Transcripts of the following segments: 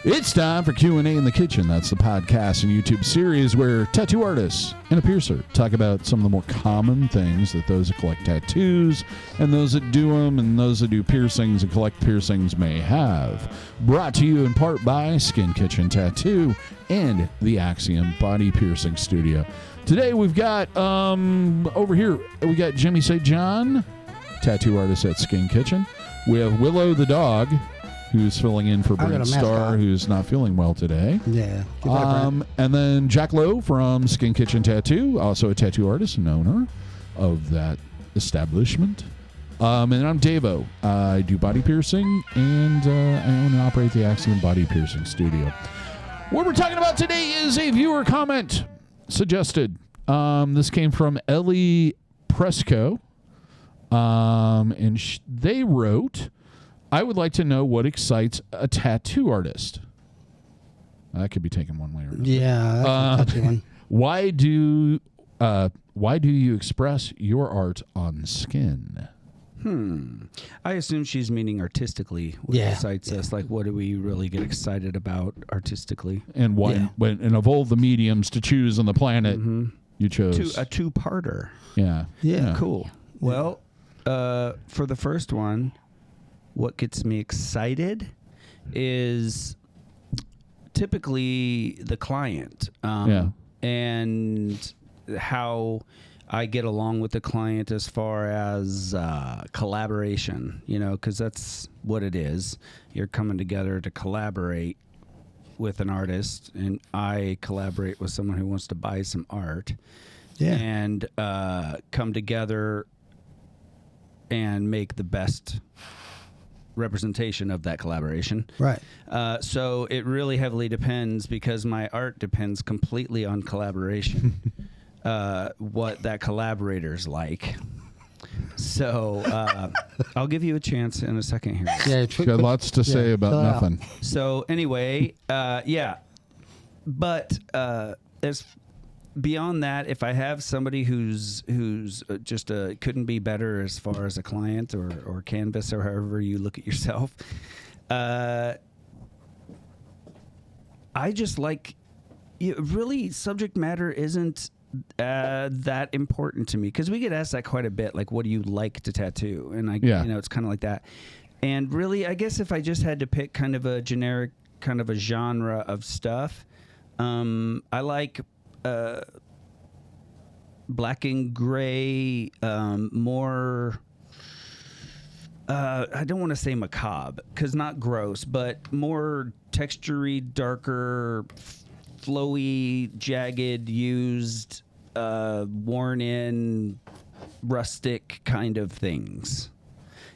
It's time for Q&A in the Kitchen. That's the podcast and YouTube series where tattoo artists and a piercer talk about some of the more common things that those that collect tattoos and those that do them and those that do piercings and collect piercings may have. Brought to you in part by Skin Kitchen Tattoo and the Axiom Body Piercing Studio. Today we've got, over here, we got Jimmy St. John, tattoo artist at Skin Kitchen. We have Willow the dog, who's filling in for Brent Starr, who's not feeling well today. Yeah. And then Jack Lowe from Skin Kitchen Tattoo, also a tattoo artist and owner of that establishment. And I'm DaVo. I do body piercing, and I own and operate the Axiom Body Piercing Studio. What we're talking about today is a viewer comment suggested. This came from Ellie Pascoe, and they wrote, I would like to know what excites a tattoo artist. That could be taken one way or another. Yeah, that's a touchy one. Why do you express your art on skin? I assume she's meaning artistically. What excites us? Like, what do we really get excited about artistically? And why? And of all the mediums to choose on the planet, you chose a two-parter. Yeah. Cool. Well, for the first one, what gets me excited is typically the client and how I get along with the client as far as collaboration, because that's what it is. You're coming together to collaborate with an artist, and I collaborate with someone who wants to buy some art and come together and make the best representation of that collaboration. Right. So it really heavily depends, because my art depends completely on collaboration, what that collaborator's like. So I'll give you a chance in a second here. Yeah, got lots to say about nothing. So anyway, but there's beyond that, if I have somebody who's just couldn't be better as far as a client or canvas or however you look at yourself, I just like, really subject matter isn't that important to me, because we get asked that quite a bit, like, what do you like to tattoo? And it's kind of like that. And really, I guess if I just had to pick kind of a generic kind of a genre of stuff, I like black and gray, more, I don't want to say macabre, because not gross, but more textury, darker, flowy, jagged, used, worn in, rustic kind of things.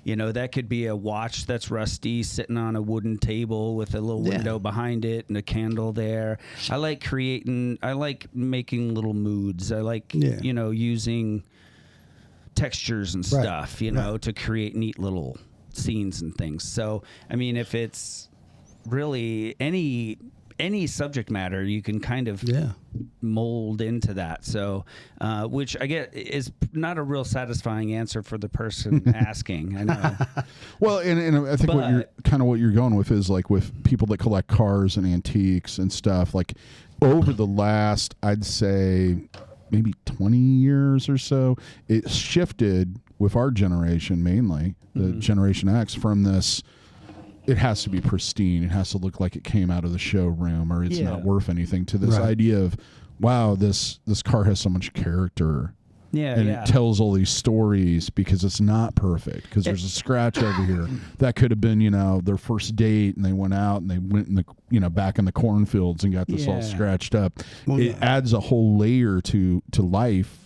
That could be a watch that's rusty sitting on a wooden table with a little window behind it and a candle there. I like making little moods. I like, using textures and stuff, to create neat little scenes and things. So, I mean, if it's really any subject matter, you can kind of mold into that. So, which I get is not a real satisfying answer for the person asking. I know. Well, and I think what you're going with is like with people that collect cars and antiques and stuff. Like over the last, I'd say, maybe 20 years or so, it shifted with our generation mainly, the Generation X, from this. It has to be pristine. It has to look like it came out of the showroom, or it's not worth anything, to this idea of, wow, this car has so much character. It tells all these stories because it's not perfect, because there's a scratch over here. That could have been, their first date, and they went out and they went in the, back in the cornfields and got this all scratched up. It adds a whole layer to life.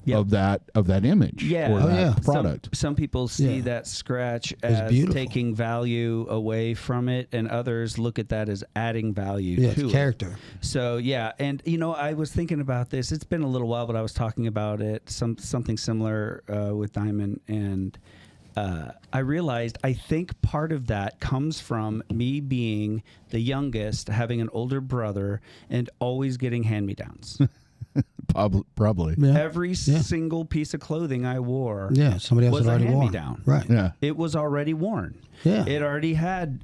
Of that image or that product. Some people see that scratch as taking value away from it, and others look at that as adding value to character. So and I was thinking about this. It's been a little while, but I was talking about it, something similar with Diamond, and I realized I think part of that comes from me being the youngest, having an older brother, and always getting hand-me-downs. Probably. Yeah. Every single piece of clothing I wore somebody else was had already a worn. hand-me-down. Right. Yeah. It was already worn. Yeah. It already had,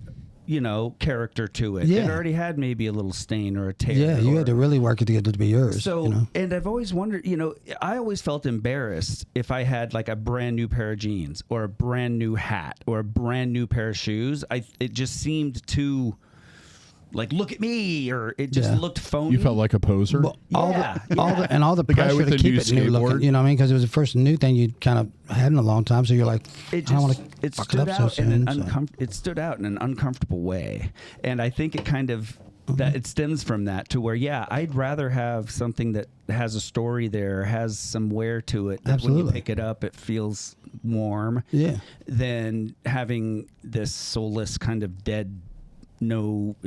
character to it. Yeah. It already had maybe a little stain or a tear. Yeah, you had to really work it to get it to be yours. So, and I've always wondered, I always felt embarrassed if I had like a brand new pair of jeans or a brand new hat or a brand new pair of shoes. It just seemed too, like, look at me, or it just looked phony. You felt like a poser? Well, all the guy pressure with to the keep new it new looking, skateboard. you know what I mean? Because it was the first new thing you'd kind of had in a long time, so you're like, It I don't want just to it fuck it stood up so out in soon. an it stood out in an uncomfortable way, and I think it kind of that it stems from that to where I'd rather have something that has a story there, has some wear to it. That when you Absolutely. pick it up, it feels warm. Yeah. Than having this soulless kind of dead,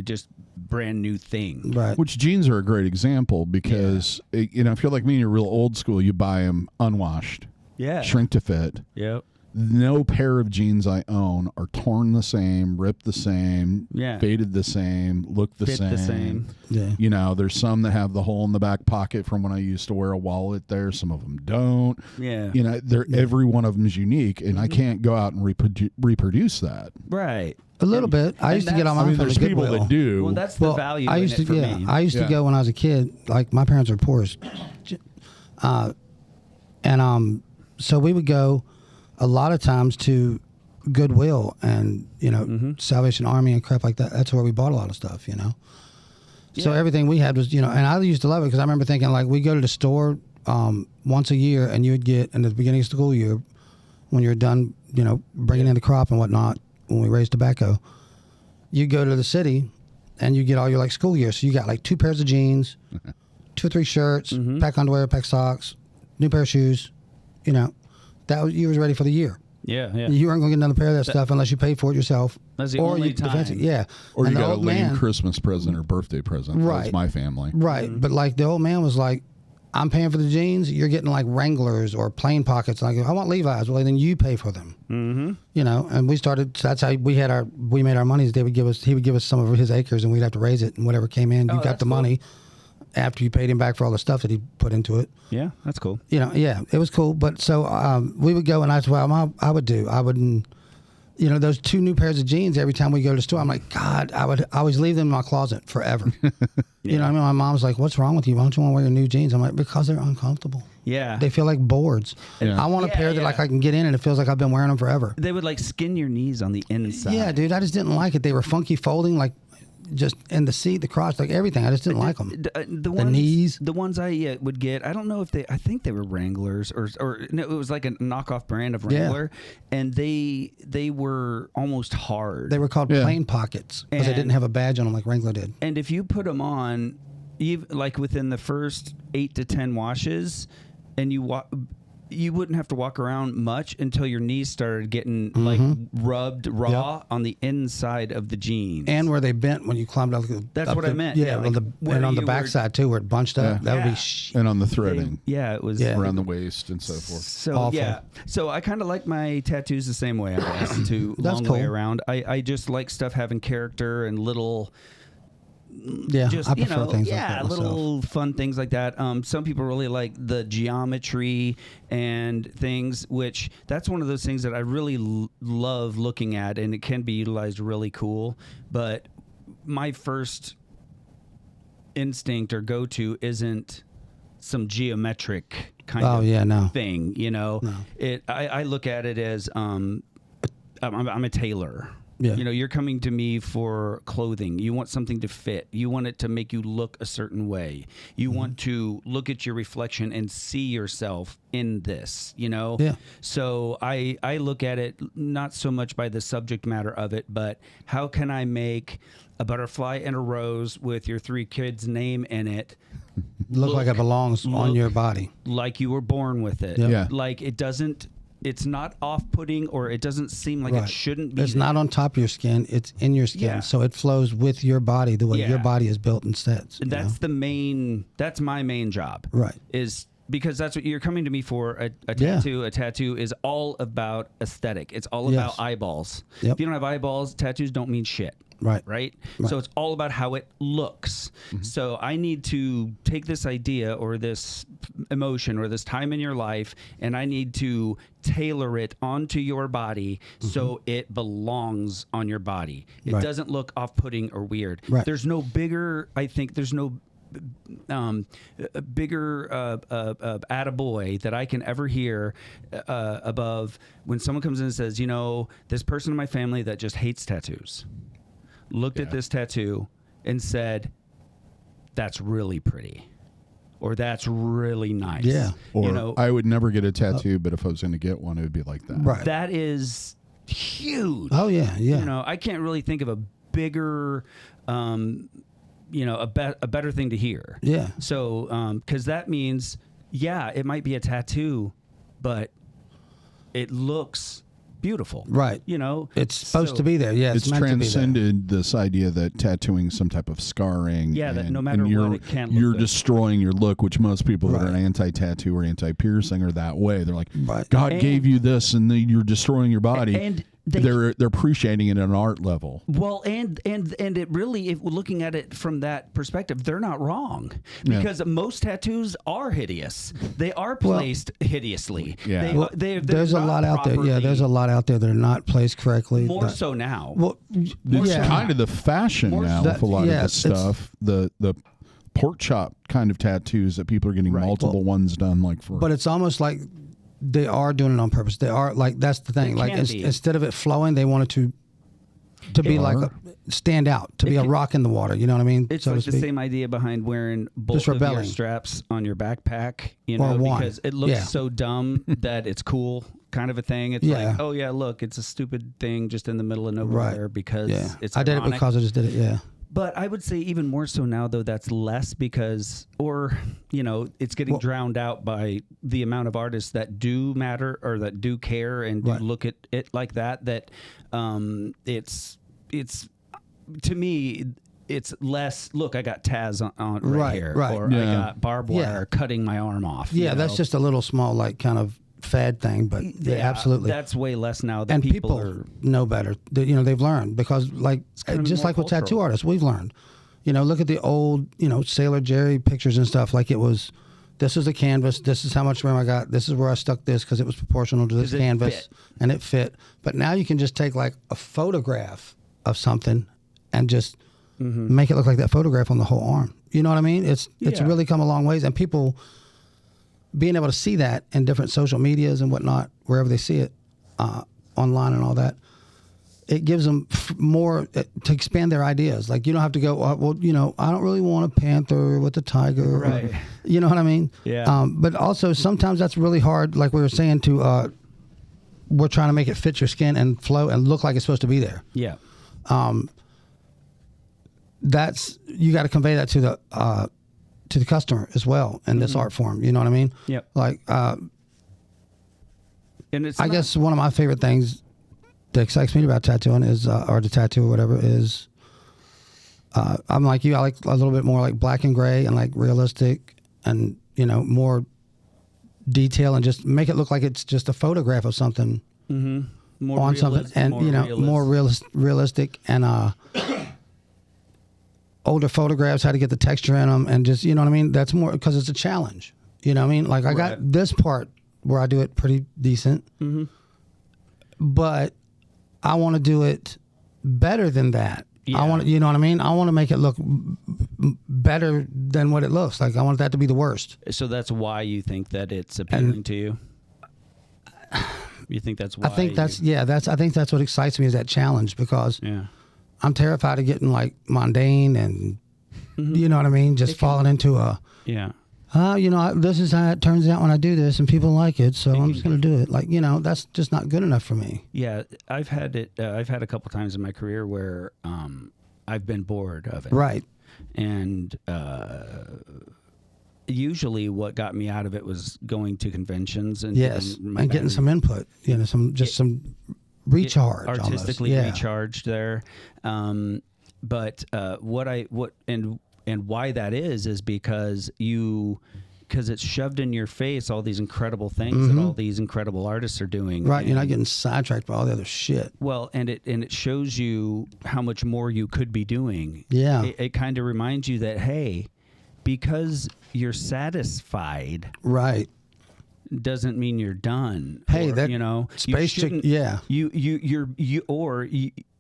just brand new thing. Right. Which jeans are a great example because, if you're like me and you're real old school, you buy them unwashed, shrink to fit. Yep. No pair of jeans I own are torn the same, ripped the same, Yeah. faded the same, look the Fit same. the same. Yeah. There's some that have the hole in the back pocket from when I used to wear a wallet there. Some of them don't. Yeah. Every one of them is unique, and I can't go out and reproduce that. Right. A little bit. I used to get on mine from there's the people Goodwill. that do. Well, that's the value I used in it to, for me. I used to go when I was a kid. Like my parents were poor, so we would go a lot of times to Goodwill and Salvation Army and crap like that. That's where we bought a lot of stuff. So everything we had was and I used to love it because I remember thinking like we go to the store once a year and you would get in the beginning of school year when you're done bringing in the crop and whatnot when we raised tobacco. You go to the city and you get all your like school gear. So you got like 2 pairs of jeans, 2 or 3 shirts, pack underwear, pack socks, new pair of shoes. You was ready for the year. Yeah. You weren't going to get another pair of that stuff unless you paid for it yourself. That's the only time. Yeah. Or And you the got a old lame man- Christmas present or birthday present. Right. That's my family. Right. But like the old man was like, I'm paying for the jeans. You're getting like Wranglers or plain pockets. Like I want Levi's. Well, then you pay for them. And we started. So that's how we made our money. He would give us some of his acres, and we'd have to raise it, and whatever came in, you got the money after you paid him back for all the stuff that he put into it. Yeah, that's cool. It was cool. But so we would go, and that's what I would do. I wouldn't. Those 2 new pairs of jeans every time we go to the store, I'm like, God, I would always leave them in my closet forever. You know what I mean? My mom's like, what's wrong with you? Why don't you want to wear your new jeans? I'm like, because they're uncomfortable. Yeah. They feel like boards. Yeah. I want a pair that like I can get in and it feels like I've been wearing them forever. They would like skin your knees on the inside. Yeah, dude, I just didn't like it. They were funky folding, like just in the seat, the crotch, like everything. I just didn't like them. The knees. The ones I would get, I don't know if I think they were Wranglers or no, it was like a knockoff brand of Wrangler, and they were almost hard. They were called plain pockets because they didn't have a badge on them like Wrangler did. And if you put them on, like within the first 8 to 10 washes, and you wouldn't have to walk around much until your knees started getting like rubbed raw on the inside of the jeans. And where they bent when you climbed up. That's what I meant. Yeah, like and on the backside too, where it bunched up. That would be And on the threading. it was around the waist and so forth. So Awful. so I kind of like my tattoos the same way, I guess. To That's long cool. way around. I just like stuff having character and little. Yeah, Just I prefer things like that myself. little fun things like that. Some people really like the geometry and things, which that's one of those things that I really love looking at, and it can be utilized really cool. But my first instinct or go-to isn't some geometric kind of thing. No. I look at it as I'm a tailor. Yeah. You're coming to me for clothing. You want something to fit. You want it to make you look a certain way. You want to look at your reflection and see yourself in this, Yeah. So I look at it not so much by the subject matter of it, but how can I make a butterfly and a rose with your 3 kids' name in it look like it belongs on your body. like you were born with it. Yep. Yeah. Like it's not off-putting, or it doesn't seem like it shouldn't be. It's not on top of your skin. It's in your skin. Yeah. So it flows with your body the way your body is built and sets. And that's that's my main job. Right. Is because that's what you're coming to me for. A tattoo. A tattoo is all about aesthetic. It's all about eyeballs. Yep. If you don't have eyeballs, tattoos don't mean shit. Right? So it's all about how it looks. So I need to take this idea or this emotion or this time in your life, and I need to tailor it onto your body so it belongs on your body. It doesn't look off-putting or weird. There's no bigger, I think there's no bigger attaboy that I can ever hear above when someone comes in and says, you know, this person in my family that just hates tattoos looked at this tattoo and said, that's really pretty, or that's really nice. Yeah. Or, you know, I would never get a tattoo, but if I was going to get one, it would be like that. Right. that is huge. Oh yeah, yeah. You know, I can't really think of a bigger, you know, a better thing to hear. Yeah. So, because that means, yeah, it might be a tattoo, but it looks beautiful. Right. You know, It's supposed to be there. Yeah, It's meant to be there. transcended this idea that tattooing is some type of scarring. Yeah, that and- no matter and you're, what, it can't look You're good. destroying your look, which most people that are Right. anti-tattoo or anti-piercing are that way. They're like, Right. God And- gave you this, and then you're destroying your body. And they're appreciating it at an art level. Well, and it really, if we're looking at it from that perspective, they're not wrong, Yeah. because most tattoos are hideous. They are placed hideously. Yeah. Well, they're there's a not lot out there. Yeah, properly- there's a lot out there that are not placed correctly. more that- so now. Well, It's yeah. kind of the fashion now that- with a lot yeah, of this stuff. The pork chop kind of tattoos that people are getting multiple ones done, like for. But it's almost like they are doing it on purpose. They are like, that's the thing. It Like can be. instead of it flowing, they want it to be like stand out, to be a rock in the water. You know what I mean? It's so to like the speak. same idea behind wearing both Just of your rebelling. straps on your backpack, you Or know, one. because it looks Yeah. so dumb that it's cool, kind of a thing. It's Yeah. like, oh yeah, look, it's a stupid thing just in the middle of nowhere Right. because Yeah, it's I did it ironic. because I just did it. Yeah. But I would say even more so now, though, that's less because, or, you know, it's getting drowned out by the amount of artists that do matter or that do care and do Right. look at it like that, it's, to me, it's less, look, I got Taz on right Right, here, right. or I Yeah. got barbed wire cutting my arm off. Yeah, you that's know? just a little small, like kind of fad thing, but yeah, absolutely. That's way less now that And people people are. know better. You know, they've learned because, like, kind of just more like with tattoo cultural. artists, we've learned. You know, look at the old, you know, Sailor Jerry pictures and stuff. Like it was, this is a canvas. This is how much room I got. This is where I stuck this because it was proportional to this 'Cause it canvas, fit. and it fit. But now you can just take like a photograph of something and just make it look like that photograph on the whole arm. You know what I mean? It's Yeah. really come a long ways, and people being able to see that in different social medias and whatnot, wherever they see it, online and all that, it gives them more to expand their ideas. Like you don't have to go, well, you know, I don't really want a panther with a tiger. Right. Or, you know what I mean? Yeah. But also sometimes that's really hard. Like we were saying we're trying to make it fit your skin and flow and look like it's supposed to be there. Yeah. That's, you got to convey that to the customer as well in this art form. You know what I mean? Yep. Like, And it's I not- guess one of my favorite things that excites me about tattooing is, or the tattoo or whatever is, I'm like you, I like a little bit more like black and gray and like realistic and, you know, more detail and just make it look like it's just a photograph of something more on something realist- and, more you know, realist. more realistic and, older photographs, how to get the texture in them and just, you know what I mean? That's more because it's a challenge. You know what I mean? Like I got Right. this part where I do it pretty decent, but I want to do it better than that. Yeah. I want to, you know what I mean? I want to make it look better than what it looks like. I want that to be the worst. So that's why you think that it's appealing to you? You think that's why? I think that's I think that's what excites me is that challenge because Yeah. I'm terrified of getting like mundane and you know what I mean? Just falling into a, Yeah. you know, this is how it turns out when I do this and people like it. So I'm just going to do it. Like, you know, that's just not good enough for me. Yeah. I've had it. I've had a couple times in my career where I've been bored of it. Right. And usually what got me out of it was going to conventions and Yes. my And getting battery- some input, you know, some recharge. artistically almost. Yeah. recharged there. But what why that is because you because it's shoved in your face all these incredible things that all these incredible artists are doing. Right, you're not getting sidetracked by all the other shit. Well, and it shows you how much more you could be doing. Yeah. It kind of reminds you that, hey, because you're satisfied, right, doesn't mean you're done. Hey, or, that you know, space chick, yeah.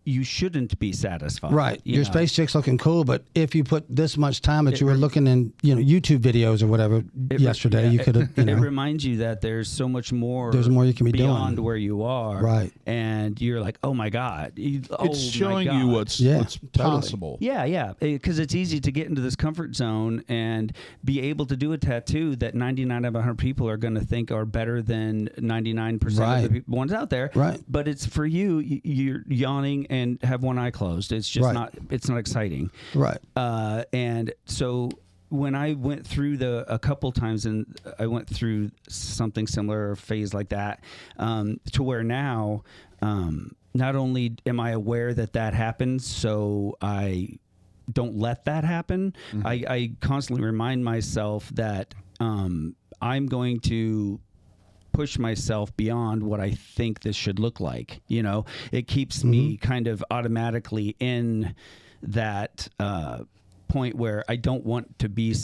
You shouldn't be satisfied. Right. you Your know? space chick's looking cool, but if you put this much time that you were looking in, YouTube videos or whatever yesterday, you could have, It reminds you that there's so much more. There's more you can be beyond doing. where you are. Right. And you're like, oh my God. It's showing you what's possible. Yeah. Because it's easy to get into this comfort zone and be able to do a tattoo that 99 out of 100 people are going to think are better than 99% of the ones out there. Right. But it's for you, you're yawning and have one eye closed. It's just it's not exciting. Right. And so when I went through a couple times, and I went through something similar, a phase like that, to where now, not only am I aware that happens, so I don't let that happen. Mm-hmm. I constantly remind myself that I'm going to push myself beyond what I think this should look like. It keeps me kind of automatically in that point where I don't want to be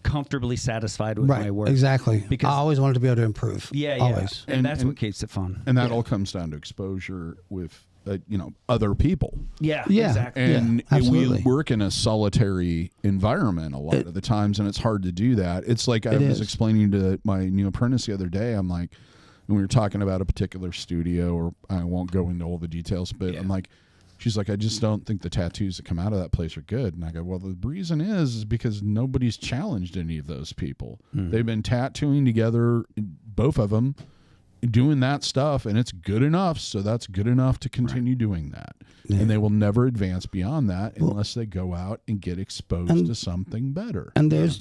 comfortably satified with my work. Exactly. Because I always wanted to be able to improve. Yeah. Always. And that's what keeps it fun. And that all comes down to exposure with other people. Yeah. Exactly. And absolutely. we work in a solitary environment a lot of the times, and it's hard to do that. It's like I was explaining to my new apprentice the other day, I'm like, when we were talking about a particular studio, or I won't go into all the details, but I'm like, she's like, I just don't think the tattoos that come out of that place are good. And I go, well, the reason is because nobody's challenged any of those people. They've been tattooing together, both of them, doing that stuff, and it's good enough, so that's good enough to continue doing that. And they will never advance beyond that unless they go out and get exposed to something better. And there's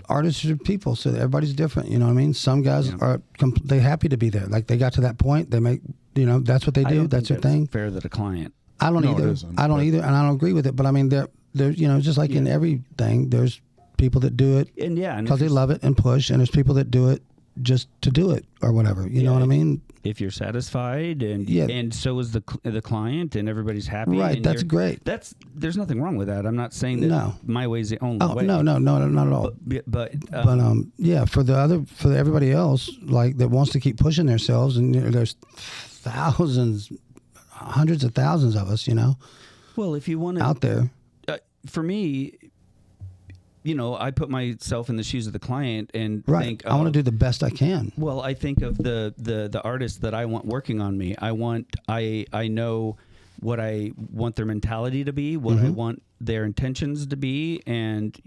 artists are people, so everybody's different. You know what I mean? Some guys are they happy to be there, like they got to that point, they make that's what they do, that's their thing. Fair to the client. I don't either. I don't either, and I don't agree with it. But I mean, there's just like in everything, there's people that do it because they love it and push, and there's people that do it just to do it or whatever. You know what I mean? If you're satisfied and so is the client, and everybody's happy. Right, that's great. There's nothing wrong with that. I'm not saying that my way's the only way. No, not at all. But for everybody else, like that wants to keep pushing themselves, and there's thousands, hundreds of thousands of us, Well, if you want to out there. For me, I put myself in the shoes of the client and think, I want to do the best I can. Well, I think of the artist that I want working on me. I know what I want their mentality to be, what I want their intentions to be, and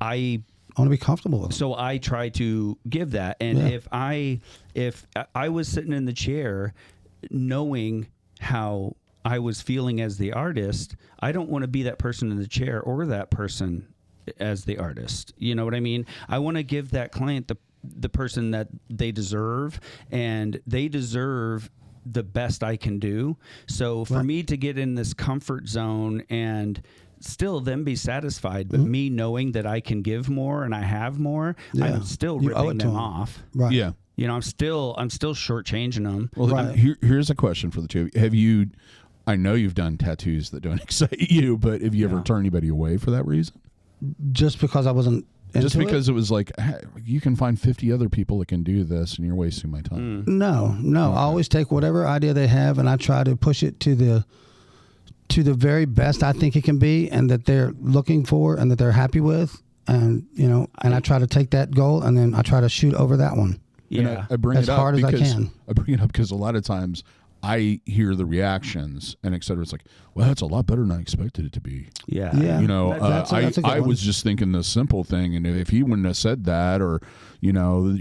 I want to be comfortable with them. So I try to give that. And if I was sitting in the chair knowing how I was feeling as the artist, I don't want to be that person in the chair or that person as the artist. You know what I mean? I want to give that client the person that they deserve, and they deserve the best I can do. So for me to get in this comfort zone and still them be satisfied, but me knowing that I can give more and I have more, I'm still ripping them off. Right. Yeah. I'm still shortchanging them. Well, here's a question for the two of you. Have you, I know you've done tattoos that don't excite you, but have you ever turned anybody away for that reason? Just because I wasn't into Just because it was like, hey, you can find 50 other people that can do this, and you're wasting my time. No. I always take whatever idea they have, and I try to push it to the very best I think it can be, and that they're looking for, and that they're happy with, and and I try to take that goal, and then I try to shoot over that one. Yeah, I bring as it up hard as I because can. I bring it up because a lot of times I hear the reactions and et cetera. It's like, well, that's a lot better than I expected it to be. Yeah. That's a good one. Was just thinking the simple thing, and if he wouldn't have said that, or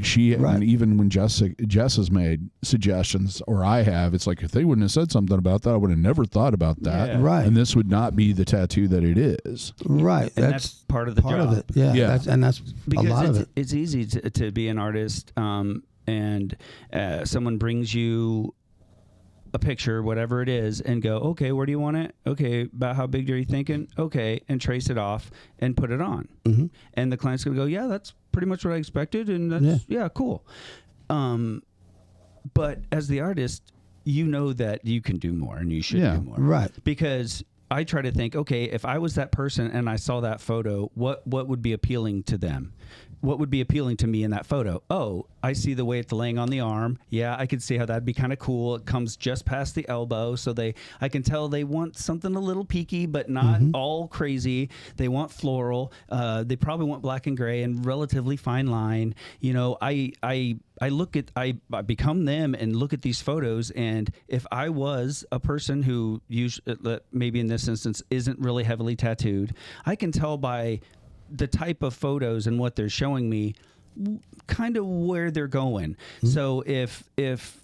she, and even when Jess has made suggestions, or I have, it's like if they wouldn't have said something about that, I would have never thought about that. Yeah. Right. And this would not be the tattoo that it is. Right. And that's part of the job. Of it. Yeah. That's because a lot of it. It's easy to be an artist, and someone brings you a picture, whatever it is, and go, okay, where do you want it? Okay, about how big are you thinking? Okay, and trace it off and put it on. Mm-hmm. And the client's going to go, yeah, that's pretty much what I expected, and that's, yeah cool. But as the artist, you know that you can do more and you should do more. Right. Because I try to think, okay, if I was that person and I saw that photo, what would be appealing to them? What would be appealing to me in that photo? Oh, I see the way it's laying on the arm. Yeah, I could see how that'd be kind of cool. It comes just past the elbow, so I can tell they want something a little peaky, but not all crazy. They want floral. They probably want black and gray and relatively fine line. You know, I become them and look at these photos, and if I was a person who maybe in this instance isn't really heavily tattooed, I can tell by the type of photos and what they're showing me kind of where they're going. So if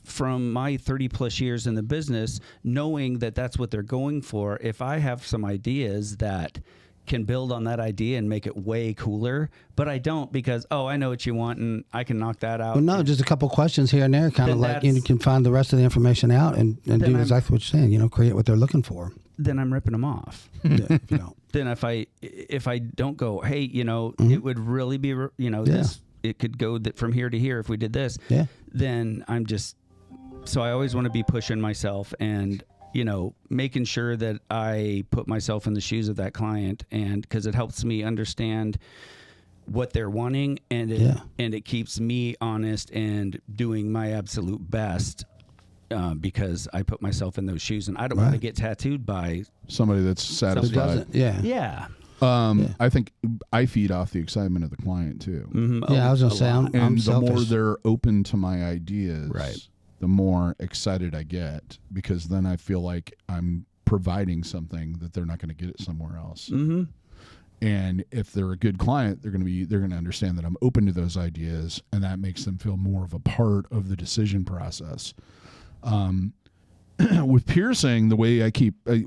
from my 30 plus years in the business, knowing that that's what they're going for, if I have some ideas that can build on that idea and make it way cooler, but I don't because, I know what you want and I can knock that out. Well, no, just a couple questions here and there, kind of like you can find the rest of the information out and do exactly what you're saying, create what they're looking for. Then I'm ripping them off. Yeah, if you don't. Then if I don't go, hey, it would really be, this, it could go from here to here if we did this. Yeah. Then so I always want to be pushing myself and, making sure that I put myself in the shoes of that client, and because it helps me understand what they're wanting, and it keeps me honest and doing my absolute best. Because I put myself in those shoes, and I don't want to get tattooed by somebody that's satisfied. Yeah. I think I feed off the excitement of the client too. Mm-hmm. Yeah, I was gonna say, I'm the selfish. more they're open to my ideas, right, the more excited I get, because then I feel like I'm providing something that they're not going to get it somewhere else. Mm-hmm. And if they're a good client, they're going to understand that I'm open to those ideas, and that makes them feel more of a part of the decision process. With piercing, the way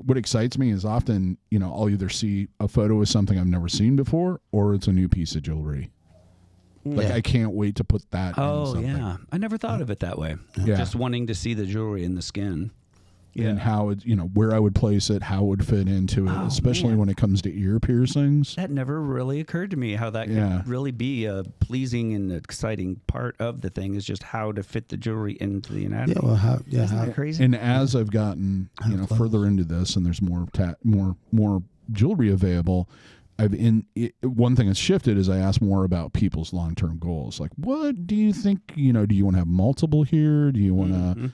what excites me is often, I'll either see a photo of something I've never seen before, or it's a new piece of jewelry. Like, I can't wait to put that in something. Yeah. I never thought of it that way. Yeah. Just wanting to see the jewelry in the skin. And how it, where I would place it, how it would fit into it, especially when it comes to ear piercings. That never really occurred to me, how that could really be a pleasing and exciting part of the thing, is just how to fit the jewelry into the anatomy. Yeah, well, Isn't that crazy? And as I've gotten, further into this, and there's more jewelry available, one thing that's shifted is I ask more about people's long-term goals. Like, what do you think, do you want to have multiple here? Do you want to...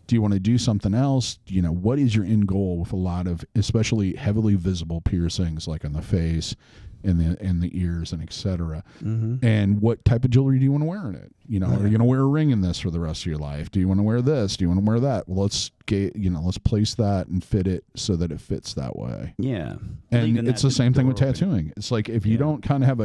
Do you want to do something else? What is your end goal with a lot of, especially heavily visible piercings, like on the face and the ears and etc. And what type of jewelry do you want to wear in it? Are you going to wear a ring in this for the rest of your life? Do you want to wear this? Do you want to wear that? Well, let's place that and fit it so that it fits that way. Yeah. And it's the same thing with tattooing. It's like, if you don't kind of have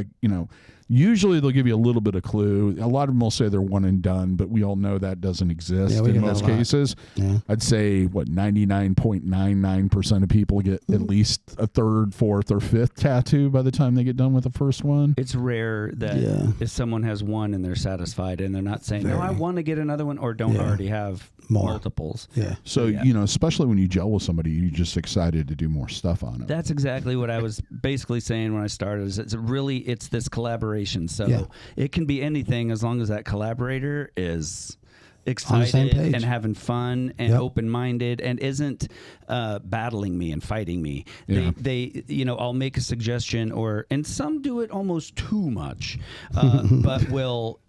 usually they'll give you a little bit of clue. A lot of them will say they're one and done, but we all know that doesn't exist in most cases. Yeah. I'd say 99.99% of people get at least a third, fourth, or fifth tattoo by the time they get done with the first one. It's rare that if someone has one and they're satisfied and they're not saying, no, I want to get another one, or don't already have multiples. Yeah. So, especially when you gel with somebody, you're just excited to do more stuff on it. That's exactly what I was basically saying when I started. Is it's this collaboration. So it can be anything as long as that collaborator is excited and having fun and open-minded and isn't battling me and fighting me. Yeah. They I'll make a suggestion, and some do it almost too much, but will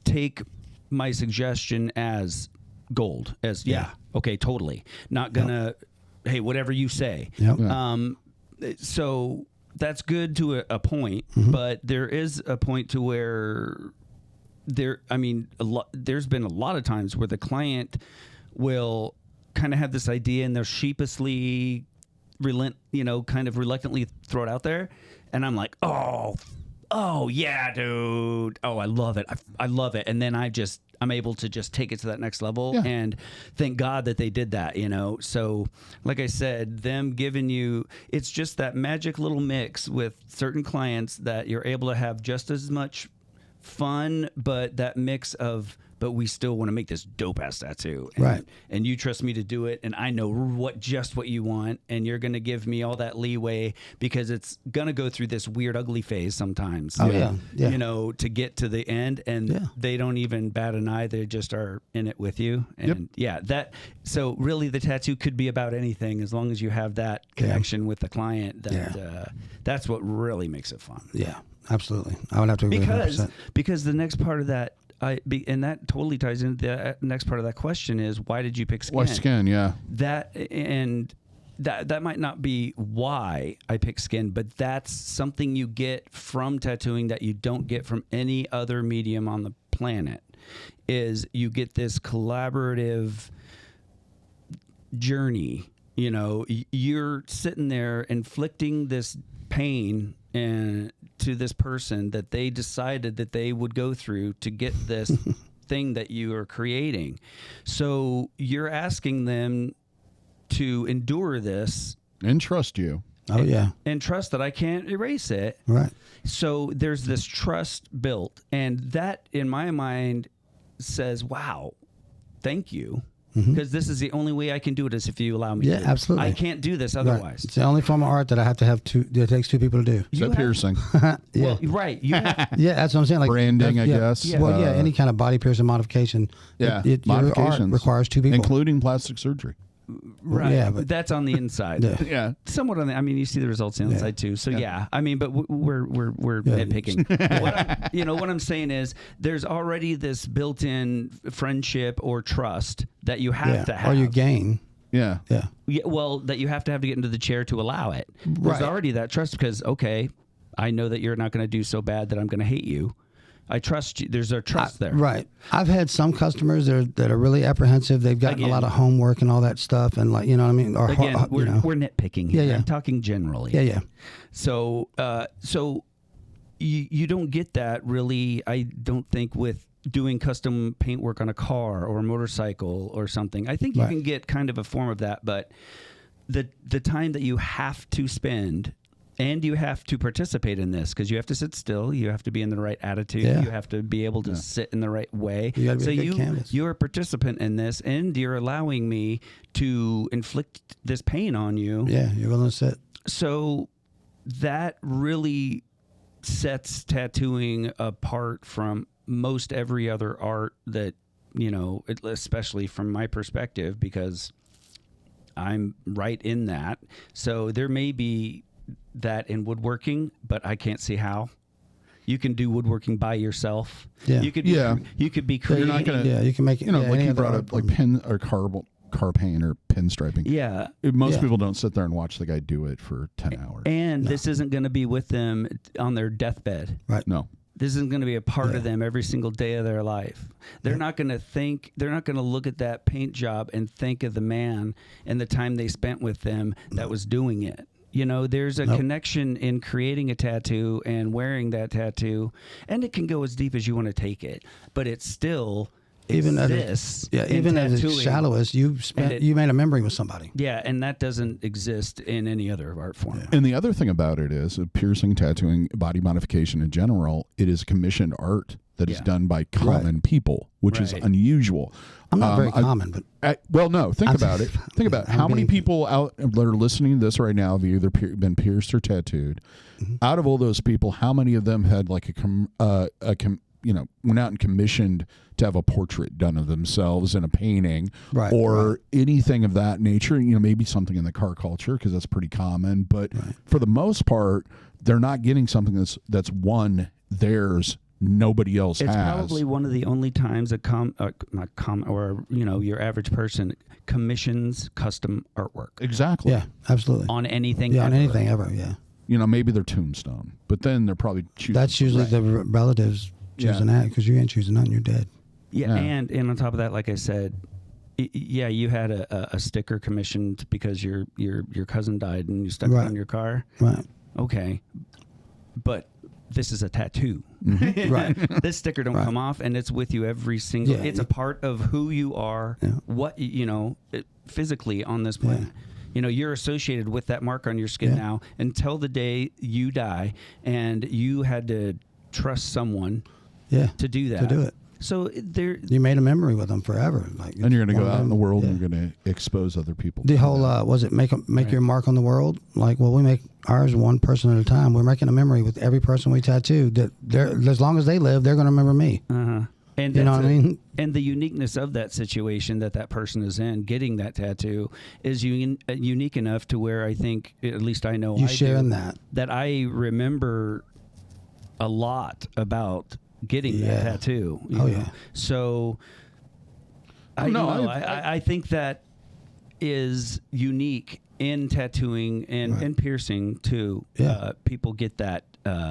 take my suggestion as gold, as okay, totally not gonna hey, whatever you say. So that's good to a point, but there is a point to where there's been a lot of times where the client will kind of have this idea and they'll sheepishly kind of reluctantly throw it out there, and I'm like, oh yeah, dude, I love it, I love it, and then I'm able to just take it to that next level, and thank God that they did that, So, like I said, them giving you, it's just that magic little mix with certain clients that you're able to have just as much fun, but that mix of but we still want to make this dope ass tattoo. And, Right. And you trust me to do it, and I know just what you want, and you're going to give me all that leeway because it's going to go through this weird ugly phase sometimes. Oh, yeah. You know, to get to the end, and they don't even bat an eye. They just are in it with you. And so really the tattoo could be about anything as long as you have that connection with the client. That's what really makes it fun. Yeah, absolutely. I would have to agree 100%. Because the next part of that, and that totally ties into the next part of that question is, why did you pick skin? Why skin? Yeah. That might not be why I pick skin, but that's something you get from tattooing that you don't get from any other medium on the planet. Is you get this collaborative journey. You know, you're sitting there inflicting this pain to this person that they decided that they would go through to get this thing that you are creating. So you're asking them to endure this and trust you. Oh, yeah. And trust that I can't erase it. Right. So there's this trust built, and that in my mind says, wow, thank you. Because this is the only way I can do it is if you allow me to. Yeah, absolutely. I can't do this otherwise. Right. It's the only form of art that I have to have that takes two people to do. So piercing. Well, right. Yeah, that's what I'm saying. Like branding, I guess. Yeah. Well, any kind of body piercing modification. Yeah, your art requires two people, including plastic surgery. Right. Yeah, but that's on the inside. Yeah. Somewhat on the. I mean, you see the results on the inside too. So I mean, but we're nitpicking. What I'm saying is, there's already this built-in friendship or trust that you have to have, or you gain. Yeah. Well, that you have to get into the chair to allow it. There's already that trust because I know that you're not going to do so bad that I'm going to hate you. I trust you. There's a trust there. Right. I've had some customers that are really apprehensive. They've gotten a lot of homework and all that stuff. And like, you know what I mean? Or, we're nitpicking here. Yeah. I'm talking generally. Yeah. So you don't get that really, I don't think, with doing custom paintwork on a car or a motorcycle or something. I think you can get kind of a form of that, but the time that you have to spend. And you have to participate in this because you have to sit still. You have to be in the right attitude. Yeah. You have to be able to sit in the right way. You gotta be a good canvas. You're a participant in this, and you're allowing me to inflict this pain on you. Yeah, you're willing to sit. So that really sets tattooing apart from most every other art that, especially from my perspective, because I'm right in that. So there may be that in woodworking, but I can't see how. You can do woodworking by yourself. Yeah. You could be creating. You're not gonna, you can make it. like you brought up, like pin or car paint or pinstriping. Yeah. Most people don't sit there and watch the guy do it for 10 hours. And this isn't going to be with them on their deathbed. Right. No. This isn't going to be a part of them every single day of their life. They're not going to look at that paint job and think of the man and the time they spent with them that was doing it. There's a connection in creating a tattoo and wearing that tattoo, and it can go as deep as you want to take it, but it still exists. Even at its shallowest, you made a memory with somebody. Yeah, and that doesn't exist in any other art form. Yeah. And the other thing about it is piercing, tattooing, body modification in general, it is commissioned art that is done by common people, which is unusual. I'm not very common, but think about it. Think about how many people out that are listening to this right now have either been pierced or tattooed. Mm-hmm. Out of all those people, how many of them had like went out and commissioned to have a portrait done of themselves in a painting, or anything of that nature? Maybe something in the car culture because that's pretty common. But for the most part, they're not getting something that's theirs. Nobody else has. It's probably one of the only times your average person commissions custom artwork. Exactly. Yeah, absolutely. On anything. Yeah, on anything ever. Yeah. Maybe their tombstone, but then they're probably choosing. That's usually the relatives choosing that because you ain't choosing nothing. You're dead. Yeah, and on top of that, like I said, you had a sticker commissioned because your cousin died and you stuck it on your car. Right. Okay, but this is a tattoo. Mm-hmm. Right. This sticker don't come off, and it's with you every single. It's a part of who you are. Yeah. What physically on this planet. Yeah. You're associated with that mark on your skin now until the day you die, and you had to trust someone. Yeah. To do that. To do it. So there, You made a memory with them forever. Like, And you're going to go one of out in them- the world yeah. and you're going to expose other people. The whole was it make your mark on the world? Like, well, we make ours one person at a time. We're making a memory with every person we tattoo. That they're, as long as they live, they're going to remember me. and You know what I mean? And the uniqueness of that situation that person is in, getting that tattoo, is unique enough to where I think, at least I know, You sharing that I remember a lot about getting that tattoo. you know? yeah. So I think that is unique in tattooing and piercing too. Yeah. People get that.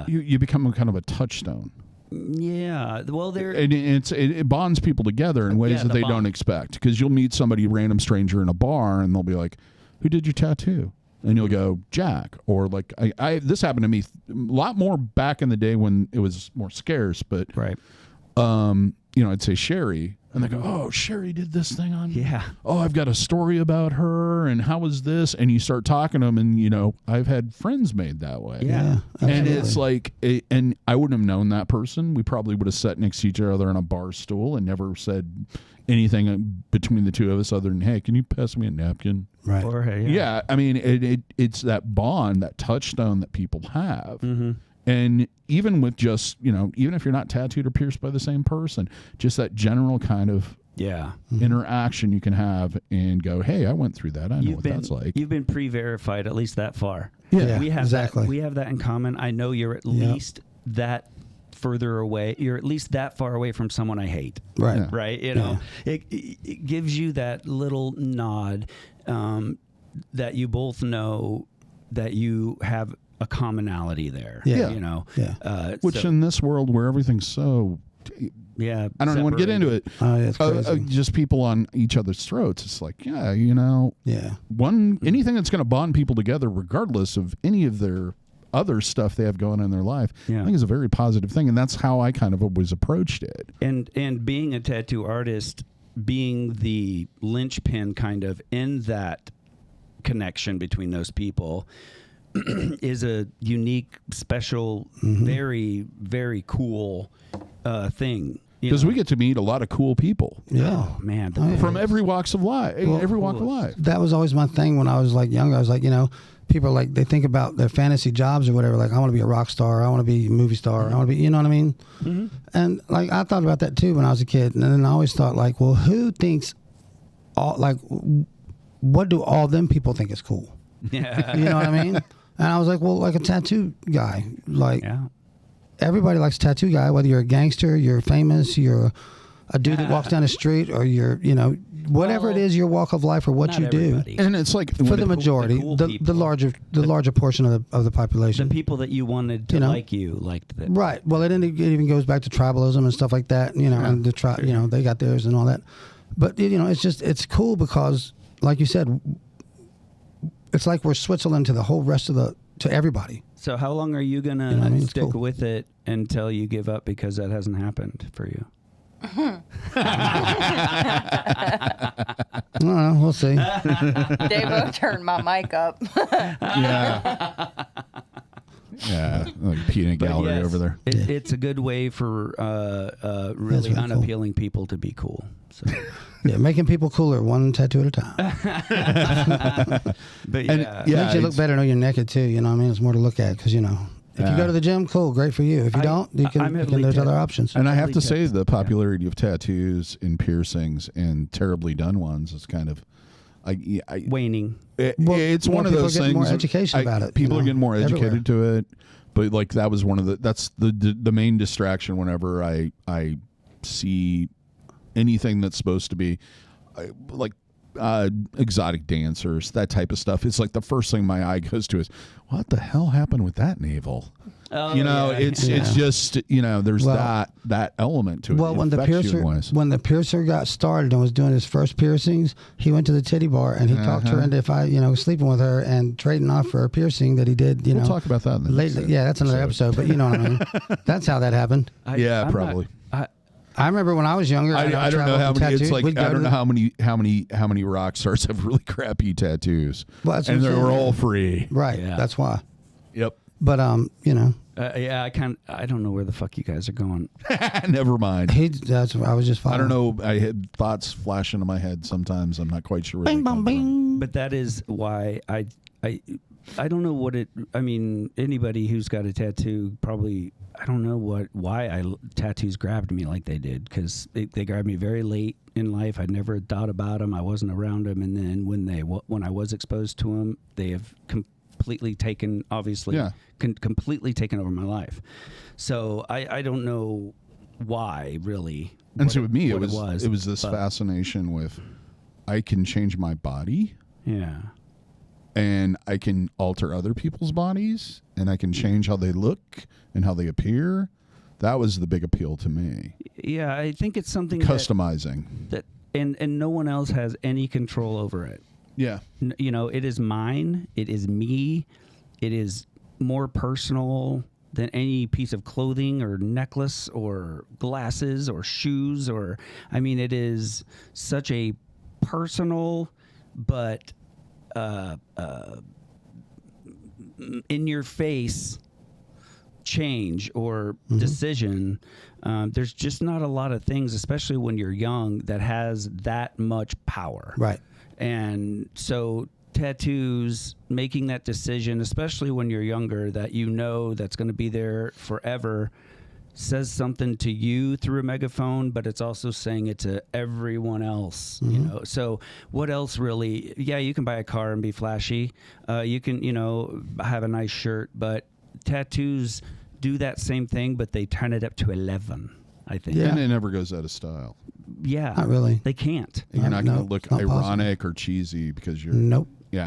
You become a kind of a touchstone. Yeah. Well, And it bonds people together in ways that they don't expect. Because you'll meet somebody, random stranger in a bar, and they'll be like, "Who did your tattoo?" And you'll go, "Jack." Or like, this happened to me a lot more back in the day when it was more scarce. But right. I'd say Sherry, and they go, "Oh, Sherry did this thing on me. Yeah. Oh, I've got a story about her, and how was this?" And you start talking to them, and I've had friends made that way. Yeah. And it's like, and I wouldn't have known that person. We probably would have sat next to each other on a bar stool and never said anything between the two of us other than, "Hey, can you pass me a napkin?" Right. Or hey, Yeah, I mean, it's that bond, that touchstone that people have. Mm-hmm. And even with just, even if you're not tattooed or pierced by the same person, just that general kind of interaction you can have and go, "Hey, I went through that. I know what that's like." You've been pre-verified, at least that far. Yeah, we have exactly. We have that in common. I know you're at least that further away. You're at least that far away from someone I hate. Right. Yeah. Right. It gives you that little nod that you both know that you have a commonality there. Yeah. Yeah. Which in this world where everything's so, I don't want to get into it. Oh, yeah, it's crazy. Just people on each other's throats. It's like, anything that's going to bond people together, regardless of any of their other stuff they have going on in their life, I think is a very positive thing. And that's how I kind of always approached it. And being a tattoo artist, being the linchpin kind of in that connection between those people is a unique, special, very, very cool thing. Because we get to meet a lot of cool people. Yeah. Oh, man. From every walks of life, every walk of life. That was always my thing when I was like younger. I was like, people are like, they think about their fantasy jobs or whatever. Like, I want to be a rock star. I want to be a movie star. I want to be, you know what I mean? Mm-hmm. And like, I thought about that too when I was a kid. And then I always thought like, well, who thinks what do all them people think is cool? Yeah. You know what I mean? And I was like, well, like a tattoo guy, like everybody likes a tattoo guy, whether you're a gangster, you're famous, you're a dude that walks down the street, or you're, whatever it is, your walk of life or what you do. And it's like For the majority, the larger portion of the population. The people that you wanted to like you liked that. Right. Well, it even goes back to tribalism and stuff like that, and the they got theirs and all that. But, it's cool because, like you said, it's like we're Switzerland to the whole rest of to everybody. So how long are you going to stick cool. with it until you give up because that hasn't happened for you? I don't know. We'll see. DaVo turned my mic up. Yeah. Yeah, like peanut gallery over there. It's a good way for really unappealing people to be cool. So. Yeah, making people cooler one tattoo at a time. But makes you look better when you're naked too. You know what I mean? It's more to look at because if you go to the gym, cool, great for you. If you don't, there's other options. And I have to say, the popularity of tattoos and piercings and terribly done ones is kind of waning. It's one of those things. More education about it. People are getting more educated to it. But like that was that's the main distraction whenever I see anything that's supposed to be like exotic dancers, that type of stuff. It's like the first thing my eye goes to is, what the hell happened with that navel? Oh, it's just there's that element to it. Well, when the piercer got started and was doing his first piercings, he went to the titty bar and he talked her into sleeping with her and trading off for a piercing that he did. We'll talk about that in the next that's another episode, but you know what I mean. That's how that happened. Probably. I remember when I was younger. I don't know how many. It's like I don't know how many rock stars have really crappy tattoos, and they were all free. Right. Yeah. That's why. Yep. But Yeah, I don't know where the fuck you guys are going. Never mind. That's what I was just following. I don't know. I had thoughts flash into my head sometimes. I'm not quite sure where Bing, they come bong, from. bing. But that is why I don't know what it. I mean, anybody who's got a tattoo probably. I don't know why tattoos grabbed me like they did, because they grabbed me very late in life. I'd never thought about them. I wasn't around them, and then when I was exposed to them, they have completely taken, obviously, completely taken over my life. So I don't know why, really. And so with me, it was this fascination with, I can change my body. Yeah. And I can alter other people's bodies, and I can change how they look and how they appear. That was the big appeal to me. Yeah, I think it's something customizing that and no one else has any control over it. Yeah. It is mine. It is me. It is more personal than any piece of clothing or necklace or glasses or shoes it is such a personal but in your face change or decision. There's just not a lot of things, especially when you're young, that has that much power. Right. And so tattoos, making that decision, especially when you're younger, that that's going to be there forever, says something to you through a megaphone, but it's also saying it to everyone else. So what else really? Yeah, you can buy a car and be flashy. You can have a nice shirt, but tattoos do that same thing, but they turn it up to 11, I think. Yeah. And it never goes out of style. Yeah. Not really. They can't. You're not going to look ironic possible. or cheesy because you're... Nope. Yeah.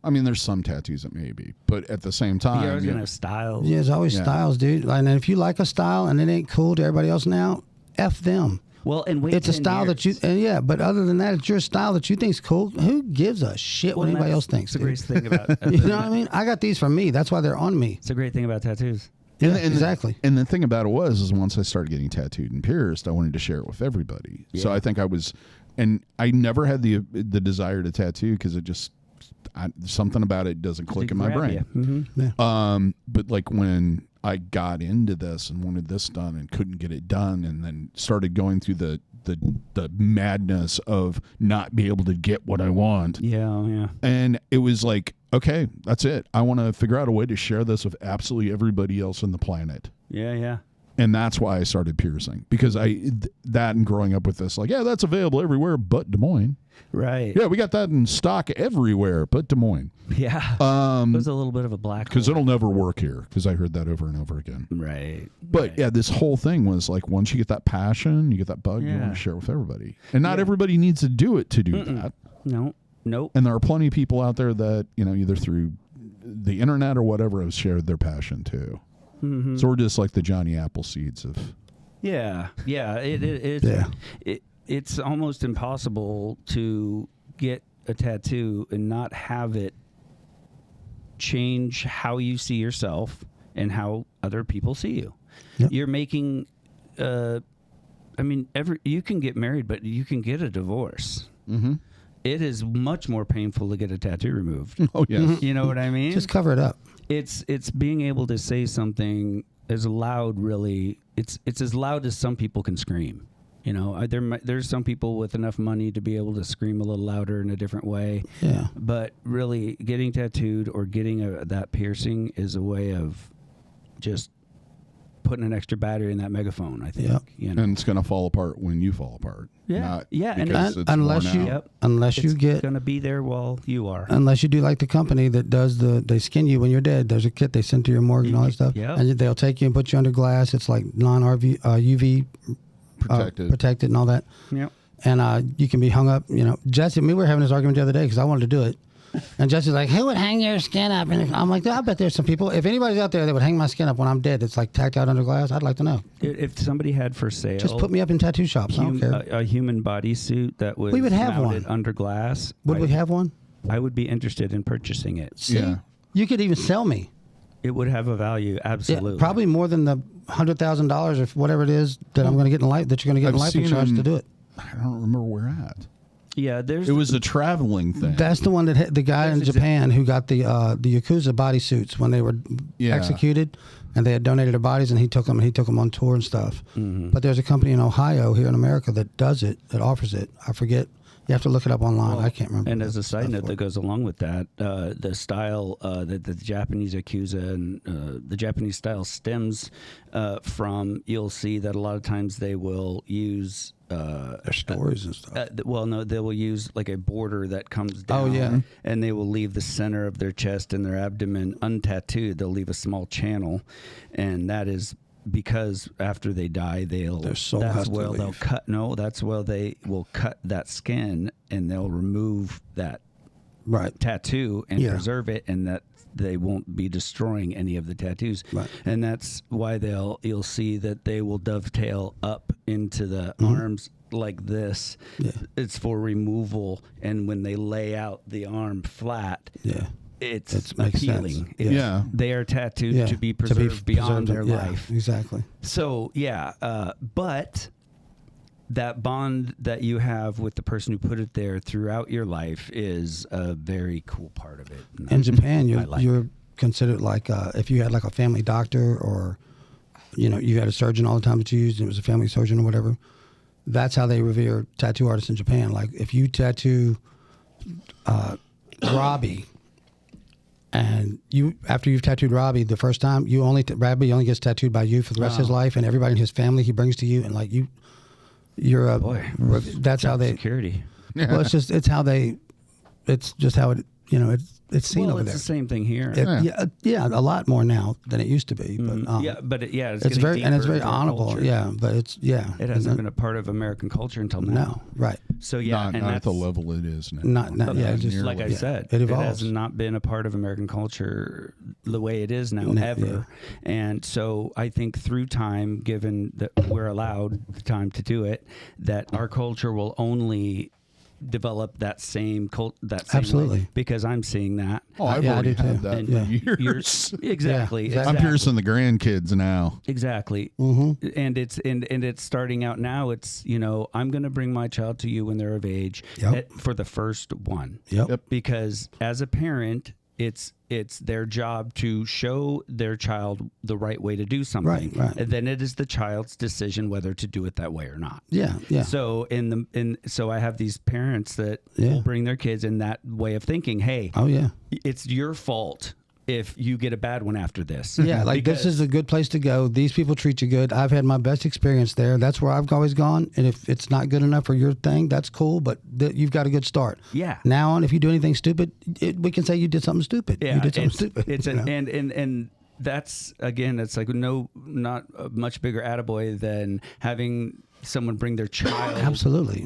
I mean, there's some tattoos that maybe, but at the same time... You're always going to have styles. Yeah, there's always styles, dude. And if you like a style and it ain't cool to everybody else now, F them. Well, and wait, it's a style that you... but other than that, it's your style that you think's cool. Who gives a shit what anybody else thinks? It's the greatest thing about... You know what I mean? I got these for me. That's why they're on me. It's a great thing about tattoos. Yeah, exactly. And the thing about it was once I started getting tattooed and pierced, I wanted to share it with everybody. Yeah. So I think I was... And I never had the desire to tattoo because it just... something about it doesn't click in my brain. Yeah. But like when I got into this and wanted this done and couldn't get it done, and then started going through the madness of not being able to get what I want. Yeah. And it was like, okay, that's it. I want to figure out a way to share this with absolutely everybody else on the planet. Yeah. And that's why I started piercing, because that and growing up with this, like, yeah, that's available everywhere but Des Moines. Right. Yeah, we got that in stock everywhere but Des Moines. Yeah. It was a little bit of a black because it'll never work here, because I heard that over and over again. Right. But yeah, this whole thing was like, once you get that passion, you get that bug, you want to share it with everybody. And not everybody needs to do it to do that. No. Nope. And there are plenty of people out there that, either through the internet or whatever, have shared their passion too. Mm-hmm. So we're just like the Johnny Appleseeds of... Yeah. It's almost impossible to get a tattoo and not have it change how you see yourself and how other people see you. Yep. You're making... you can get married, but you can get a divorce. Mm-hmm. It is much more painful to get a tattoo removed. Oh, yes. Mm-hmm. You know what I mean? Just cover it up. It's being able to say something as loud, really. It's as loud as some people can scream. There's some people with enough money to be able to scream a little louder in a different way. Yeah. But really, getting tattooed or getting that piercing is a way of just putting an extra battery in that megaphone, I think. Yep. And it's going to fall apart when you fall apart. Yeah. And unless you get... It's going to be there while you are. Unless you do like the company that does they skin you when you're dead. There's a kit they send to your morgue and all that stuff. Yep. And they'll take you and put you under glass. It's like UV protected and all that. Yep. And you can be hung up. Jesse and me were having this argument the other day because I wanted to do it. And Jesse's like, who would hang your skin up? And I'm like, I bet there's some people. If anybody's out there that would hang my skin up when I'm dead, it's like tacked out under glass, I'd like to know. If somebody had for sale, just put me up in tattoo shops. I don't care. A human bodysuit that was we would have mounted one. Under glass. Would we have one? I would be interested in purchasing it. See, you could even sell me. It would have a value, absolutely. Yeah, probably more than the $100,000 or whatever it is that I'm going to get in life. That you're going to get in life insurance to do it. I don't remember where at. Yeah, It was a traveling thing. That's the one that hit the guy in Japan who got the Yakuza bodysuits when they were executed, and they had donated their bodies, and he took them on tour and stuff. Mm-hmm. But there's a company in Ohio here in America that does it, that offers it. I forget. You have to look it up online. I can't remember. And as a side note that goes along with that, the style that the Japanese Yakuza and the Japanese style stems from, you'll see that a lot of times they will use their stories and stuff. They will use like a border that comes down, and they will leave the center of their chest and their abdomen untattooed. They'll leave a small channel, and that is because after they die, they'll cut. No, that's where they will cut that skin, and they'll remove that tattoo and preserve it, and that they won't be destroying any of the tattoos. Right. And that's why you'll see that they will dovetail up into the arms like this. Yeah. It's for removal, and when they lay out the arm flat, it's appealing. They are tattooed to be preserved beyond their life. Exactly. So but that bond that you have with the person who put it there throughout your life is a very cool part of it. In Japan, you're considered like if you had like a family doctor, or you had a surgeon all the time that you used, and it was a family surgeon or whatever. That's how they revere tattoo artists in Japan. Like if you tattoo Robbie, and after you've tattooed Robbie the first time, Robbie only gets tattooed by you for the rest of his life, and everybody in his family he brings to you, and like you're a boy. That's how they security. Well, it's just how it it's seen over there. It's the same thing here. A lot more now than it used to be. But it's very honorable. Culture. Yeah, but it hasn't been a part of American culture until now. No, right. So not at the level it is now. Just like I said, it evolves. It has not been a part of American culture the way it is now ever. Yeah. And so I think through time, given that we're allowed the time to do it, that our culture will only develop that same absolutely way, because I'm seeing that. Oh, I've already had that for years. Exactly. I'm piercing the grandkids now. Exactly. Mm-hmm. And it's starting out now. It's I'm going to bring my child to you when they're of age for the first one. Yep. Because as a parent, it's their job to show their child the right way to do something. Right. And then it is the child's decision whether to do it that way or not. Yeah. So so I have these parents that will bring their kids in that way of thinking. Hey, it's your fault if you get a bad one after this. Yeah, like this is a good place to go. These people treat you good. I've had my best experience there. That's where I've always gone. And if it's not good enough for your thing, that's cool, but you've got a good start. Yeah. Now on, if you do anything stupid, we can say you did something stupid. Yeah, you did something stupid. It's and that's, again, it's like not a much bigger attaboy than having someone bring their child. Absolutely.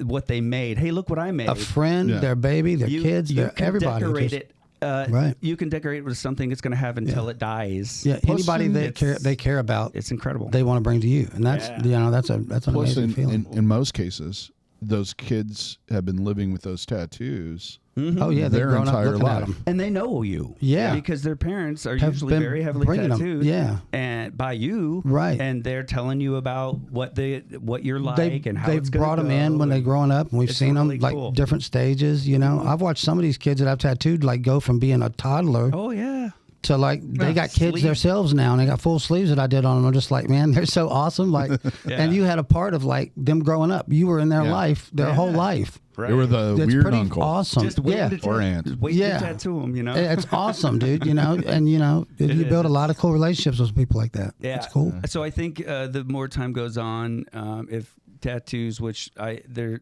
What they made. Hey, look what I made. A friend, their baby, their kids, everybody. Decorate it. Right. You can decorate it with something it's going to have until it dies. Yeah. Anybody they care about, it's incredible. They want to bring to you, and that's that's an amazing feeling. In most cases, those kids have been living with those tattoos. Mm-hmm. Oh yeah, their entire life, and they know you. Yeah, because their parents are usually very heavily tattooed. And by you, right? And they're telling you about what you're like and how they've brought them in when they're growing up, and we've seen them like different stages. I've watched some of these kids that I've tattooed like go from being a toddler. Oh yeah. So like they got kids themselves now, and they got full sleeves that I did on them. I'm just like, man, they're so awesome. Like, and you had a part of like them growing up. You were in their life, their whole life. Right. They were the weird uncle. Awesome. Just or aunt. Wait to tattoo them, It's awesome, dude. And you build a lot of cool relationships with people like that. Yeah. It's cool. So I think the more time goes on, if tattoos, which they're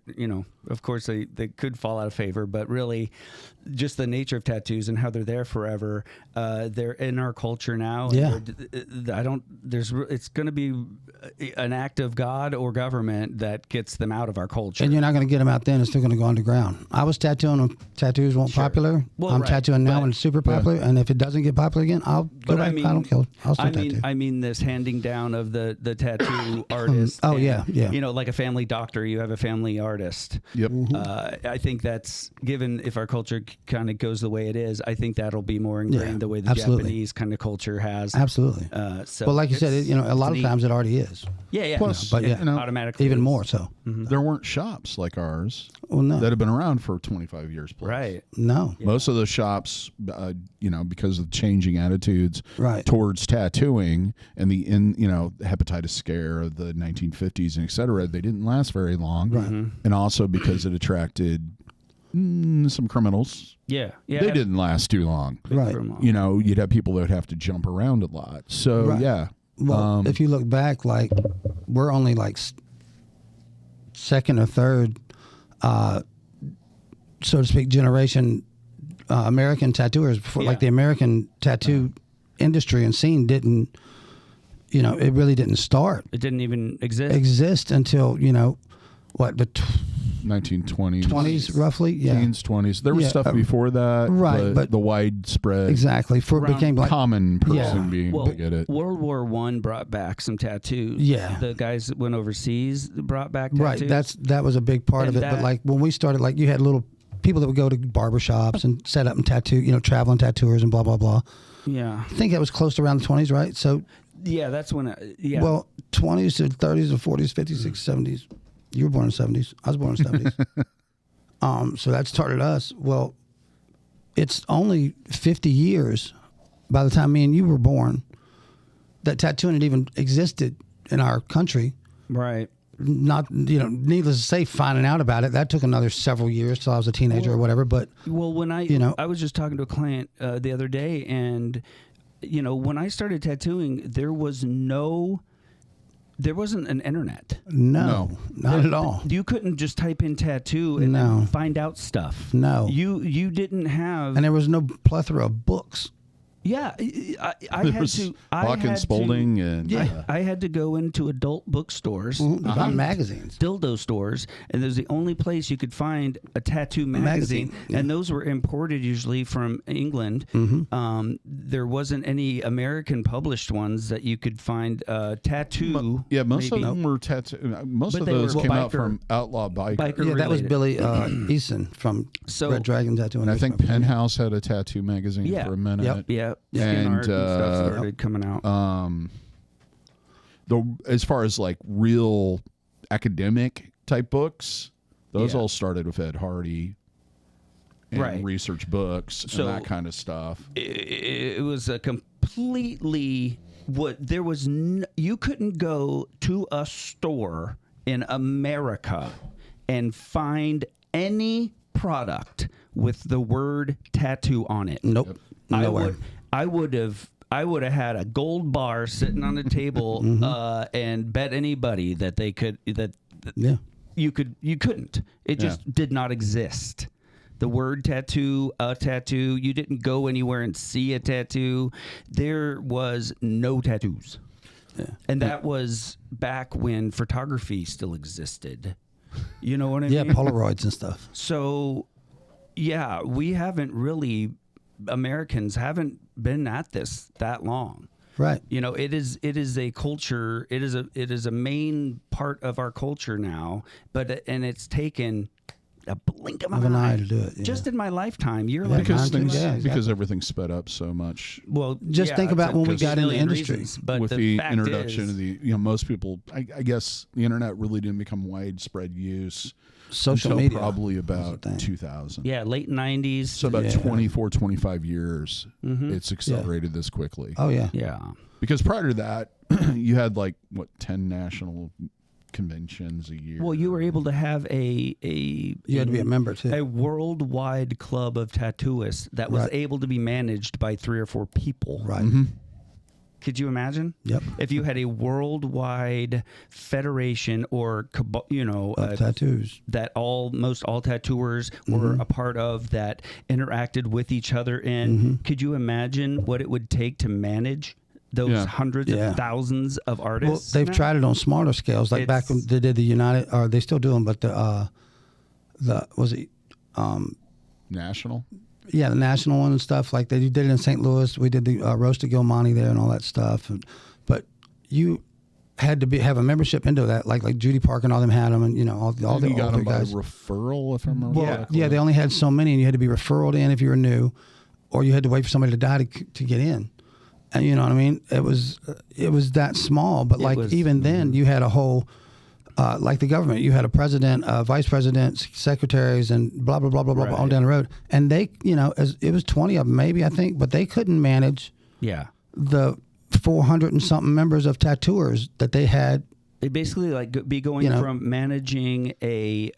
of course they could fall out of favor, but really just the nature of tattoos and how they're there forever, they're in our culture now. It's going to be an act of God or government that gets them out of our culture, and you're not going to get them out then. It's still going to go underground. I was tattooing when tattoos weren't popular. Well, I'm tattooing now when it's super popular, and if it doesn't get popular again, I'll go back. I don't care. I'll still tattoo. I mean this handing down of the tattoo artist. Yeah. Like a family doctor, you have a family artist. Yep. I think that's given if our culture kind of goes the way it is. I think that'll be more ingrained the way the absolutely. Japanese kind of culture has. Absolutely. So Well, like you said, a lot of times it already is. Yeah. Plus, But yeah, automatically even is. more so. there weren't shops like ours Well, no. that have been around for 25 years plus. Right. No. Most of those shops, because of changing attitudes Right. towards tattooing and the hepatitis scare of the 1950s and et cetera, they didn't last very long. Right. And also because it attracted some criminals. Yeah. They didn't last too long. Right. You'd have people that would have to jump around a lot. So, Right. yeah. Well, if you look back, like we're only like second or third, so to speak, generation American tattooers. Before, like the American tattoo industry and scene didn't, it really didn't start. It didn't even exist Until the 1920s. 20s roughly. Yeah. Teens, 20s. There was Yeah, stuff before that. right, but the widespread Exactly. For it became like common person Yeah. being to get it. World War I brought back some tattoos. Yeah. The guys that went overseas brought back tattoos. right. That was a big part And of it. But that- like when we started, like you had little people that would go to barber shops and set up and tattoo, traveling tattooers and blah blah blah. Yeah. I think that was close to around the 20s, right? So, Yeah, that's when. well, 20s to 30s to 40s, 50s, 60s, 70s. You were born in the 70s. I was born in the 70s. So that started us. Well, it's only 50 years by the time me and you were born that tattooing had even existed in our country. Right. Not, needless to say, finding out about it, that took another several years till I was a teenager or whatever. But, Well, when I was just talking to a client the other day, and when I started tattooing, there wasn't an internet. no, not at all. You couldn't just type in tattoo and then find out stuff. No. You didn't have. And there was no plethora of books. Yeah, I There had was to. Bach and Spalding and I had to go into adult bookstores, About magazines. dildo stores, and there's the only place you could find a tattoo magazine, yeah. and those were imported usually from England. There wasn't any American published ones that you could find. Tattoo. Yeah, most maybe. of them were tattoo. Most But of they those were came out biker- from Outlaw Biker. Yeah, that was related. Billy Eason from So- Red Dragon Tattoo. And I think Penthouse had a tattoo magazine Yeah. for a minute. Yeah, skin And, art and stuff started coming out. As far as like real academic type books, those all started with Ed Hardy and Right. research books So- and that kind of stuff. It was a completely there was you couldn't go to a store in America and find any product with the word tattoo on it. Nope. Nowhere. I would have had a gold bar sitting on the table and bet anybody that they could Yeah. you couldn't. It just did not exist. The word tattoo, a tattoo, you didn't go anywhere and see a tattoo. There was no tattoos. Yeah. And that was back when photography still existed. You know what I Yeah, mean? Polaroids and stuff. So, yeah, we haven't really, Americans haven't been at this that long. Right. It is a culture. It is a main part of our culture now. And it's taken a blink of an eye to do it. Yeah. just in my lifetime. You're Yeah, like Because mine too. things, Yeah, exactly. because everything sped up so much well, Just think about when we there's a got in the million industry. reasons, but with the the fact introduction is, of the most people. I guess the internet really didn't become widespread use Social until media probably was the about thing. 2000. yeah, late 90s. So about Yeah. 24, 25 years, it's accelerated this quickly. Oh yeah. yeah. Because prior to that, you had 10 national conventions a year. Well, you were able to have You had to be a member too. a worldwide club of tattooists that was Right. able to be managed by 3 or 4 people. Right. Could you imagine? Yep. If you had a worldwide federation or Of tattoos. that most all tattooers were a part of, that interacted with each other in, could you imagine what it would take to manage those hundreds Yeah. of thousands of Well, artists? they've now? tried it on smaller scales, like back when they did the United, or they still do them, but the was it national. the national one and stuff, like they did it in St. Louis. We did the Roast of Gilmani there and all that stuff. But had to have a membership into that, like Judy Park and all them had them, and all the you got older them by guys. referral, if I remember. Yeah, they only had so many, and you had to be referred in if you were new, or you had to wait for somebody to die to get in. And you know what I mean? It was that small, but even then, you had a whole. Like the government, you had a president, vice presidents, secretaries, and blah blah blah blah blah all down the road. And they, it was 20 of them maybe, I think, but they couldn't manage the 400 and something members of tattooers that they had. They basically be going from managing a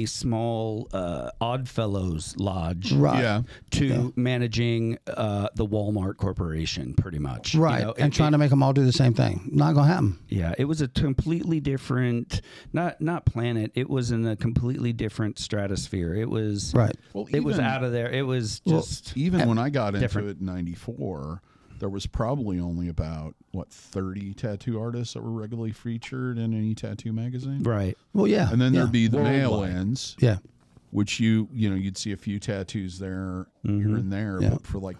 small Oddfellows lodge, to managing the Walmart Corporation, pretty much, and trying to make them all do the same thing. Not gonna happen. Yeah, it was a completely different, not planet. It was in a completely different stratosphere. It was Well, it was out of there. It was just even when I got different. into it in '94. There was probably only about 30 tattoo artists that were regularly featured in any tattoo magazine. Right. Well, yeah. And then there'd be the Worldwide. mail-ins. Yeah. Which you'd see a few tattoos there here and there, but for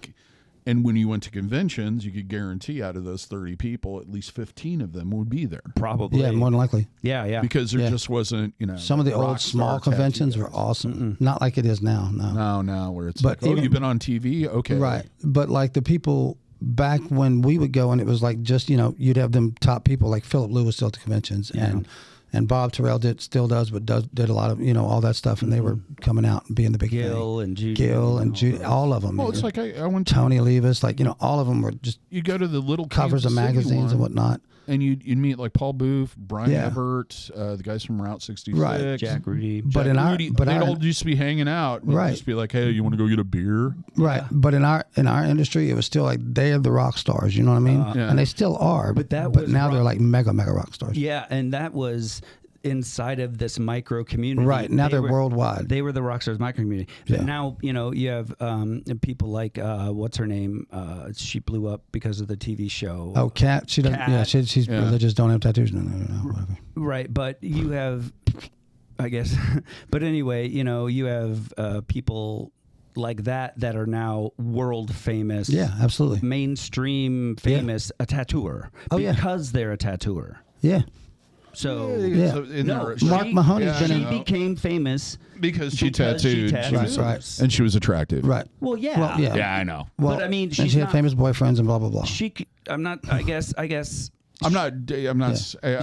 and when you went to conventions, you could guarantee out of those 30 people, at least 15 of them would be there. Probably. Yeah, more than likely. Yeah. Because there just wasn't, some of the old small conventions were awesome. Not like it is now. No, where it's you've been on TV? Okay. Right. But like the people back when we would go, and it was like just, you'd have them top people like Philip Lowe was still at the conventions, and Bob Terrell still does did a lot of, all that stuff, and they were coming out and being the big Gil thing. and Judy. Gil and Judy, all of them. Well, it's like I went to, Tony Levis, all of them were just you go to the little covers of Kansas City magazines one, and whatnot. and you'd meet like Paul Booth, Brian Everett, the guys from Route 66, Right. Jack Rudy. But they'd all just be hanging out, and just be like, "Hey, you want to go get a beer?" Right. But in our industry, it was still like they're the rock stars. You know what I mean? And they still are. But now they're like mega rock stars. Yeah, and that was inside of this micro community. Right. Now they're worldwide. They were the Rockstars micro community. But now, you have people like, what's her name? She blew up because of the TV show. Oh, Kat. She doesn't. Yeah, she's religious. Don't have tattoos. No, whatever. Right. But you have, I guess. But anyway, you have people like that are now world famous. Yeah, absolutely. Mainstream famous, a tattooer. Because they're a tattooer. Yeah. So Mark Mahoney's been she became famous because she tattooed. Right. And she was attractive. Right. Well, yeah. Yeah, I know. Well, but I mean, she had famous boyfriends and blah blah blah. I'm not. I guess. I'm not.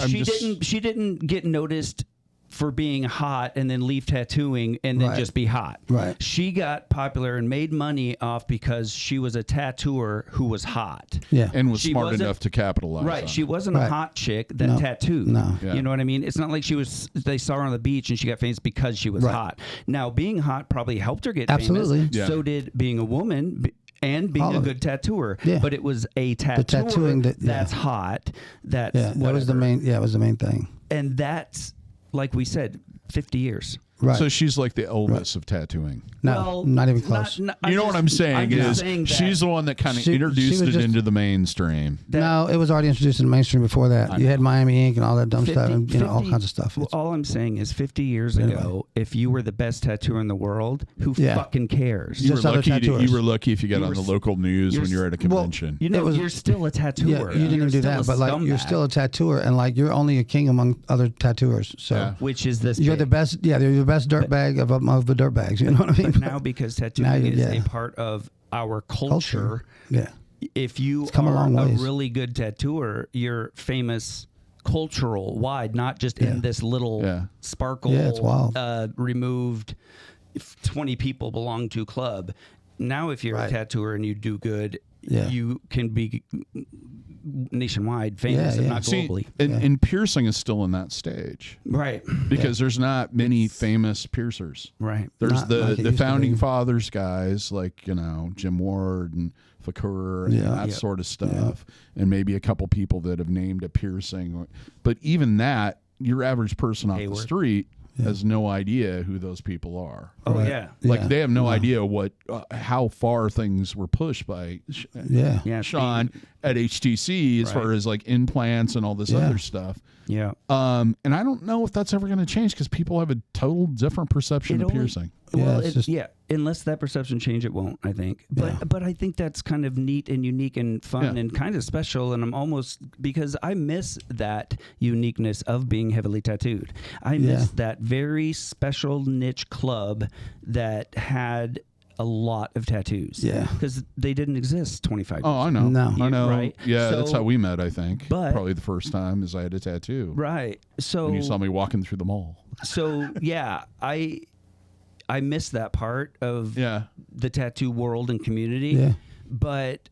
She didn't get noticed for being hot and then leave tattooing and then just be hot. Right. She got popular and made money off because she was a tattooer who was hot. Yeah. And was smart enough to capitalize. Right. On she wasn't a hot chick that tattooed. No. Yeah. You know what I mean? It's not like they saw her on the beach and she got famous because she was hot. Now, being hot probably helped her get famous. Yeah. So did being a woman and being a good tattooer. Yeah. But it was a tattooer that's hot. That's that was the main. Yeah, it was the main thing. And that's, like we said, 50 years. Right. So she's like the Elvis of tattooing. No, not even close. You know what I'm saying is she's the one that kind of introduced it into the mainstream. No, it was already introduced in the mainstream before that. You had Miami Ink and all that dumb stuff, and all kinds of stuff. Well, all I'm saying is 50 years ago, if you were the best tattooer in the world, who fucking cares? You were lucky if you got on the local news when you're at a convention. You're still a tattooer. Yeah, you didn't even do that, but like you're still a tattooer, and like you're only a king among other tattooers. So which is this? You're the best. Yeah, you're the best dirtbag of the dirtbags. You know what I mean? But now, because tattooing is a part of our culture. Yeah. If you come are a really good tattooer, you're famous cultural wide, not just in this little sparkle. Yeah, it's wild. Removed 20 people belong to club. Now, if you're a tattooer and you do good, you can be nationwide famous, if not globally. And piercing is still in that stage, right? Because there's not many famous piercers, right? There's the founding fathers guys like Jim Ward and Fakur and that sort of stuff, and maybe a couple people that have named a piercing. But even that, your average person off the street has no idea who those people are. Oh yeah, like they have no idea what how far things were pushed by Sean at HTC as far as like implants and all this other stuff. Yeah. And I don't know if that's ever going to change because people have a total different perception of piercing. Well, unless that perception change, it won't, I think. But I think that's kind of neat and unique and fun and kind of special. And I'm almost, because I miss that uniqueness of being heavily tattooed. I miss that very special niche club that had a lot of tattoos. Yeah. Because they didn't exist 25 years ago. Oh, I know. No. I know. Right? Yeah, So- that's how we met, I think. But- Probably the first time is I had a tattoo. Right. So And you saw me walking through the mall. So yeah, I miss that part of the tattoo world and community. Yeah. But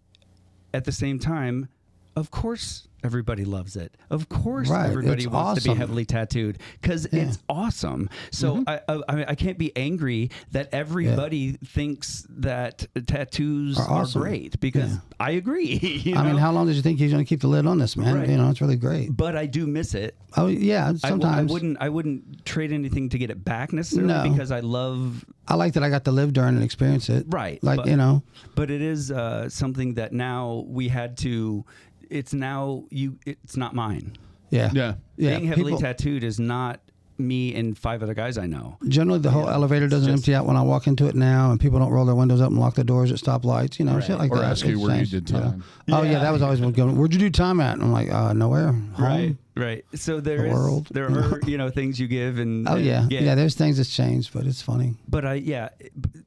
at the same time, of course everybody loves it. Of course Right, everybody it's wants to be awesome. heavily tattooed because it's awesome. So I can't be angry that everybody thinks that tattoos Are awesome. great because I agree. You I mean, know? how long did you think he's going to keep the lid on this, man? Right. You know, it's really great. But I do miss it. Oh yeah, sometimes I wouldn't trade anything to get it back necessarily No. because I love. I like that I got to live during and experience it. Right, Like, but- you know. But it is something that now we had to. It's now it's not mine. Yeah. Yeah. Yeah. Being heavily People- tattooed is not me and 5 other guys I know. Generally, the whole elevator doesn't empty out when I walk into it now, and people don't roll their windows up and lock their doors at stoplights, you know, shit like Or that. ask you It's where you changed, did know. time. Oh, yeah, that was always one going, where'd you do time at? And I'm like, nowhere. Home. Right. So there The world. there are things you give and Oh, and yeah. get. Yeah, there's things that's changed, but it's funny. But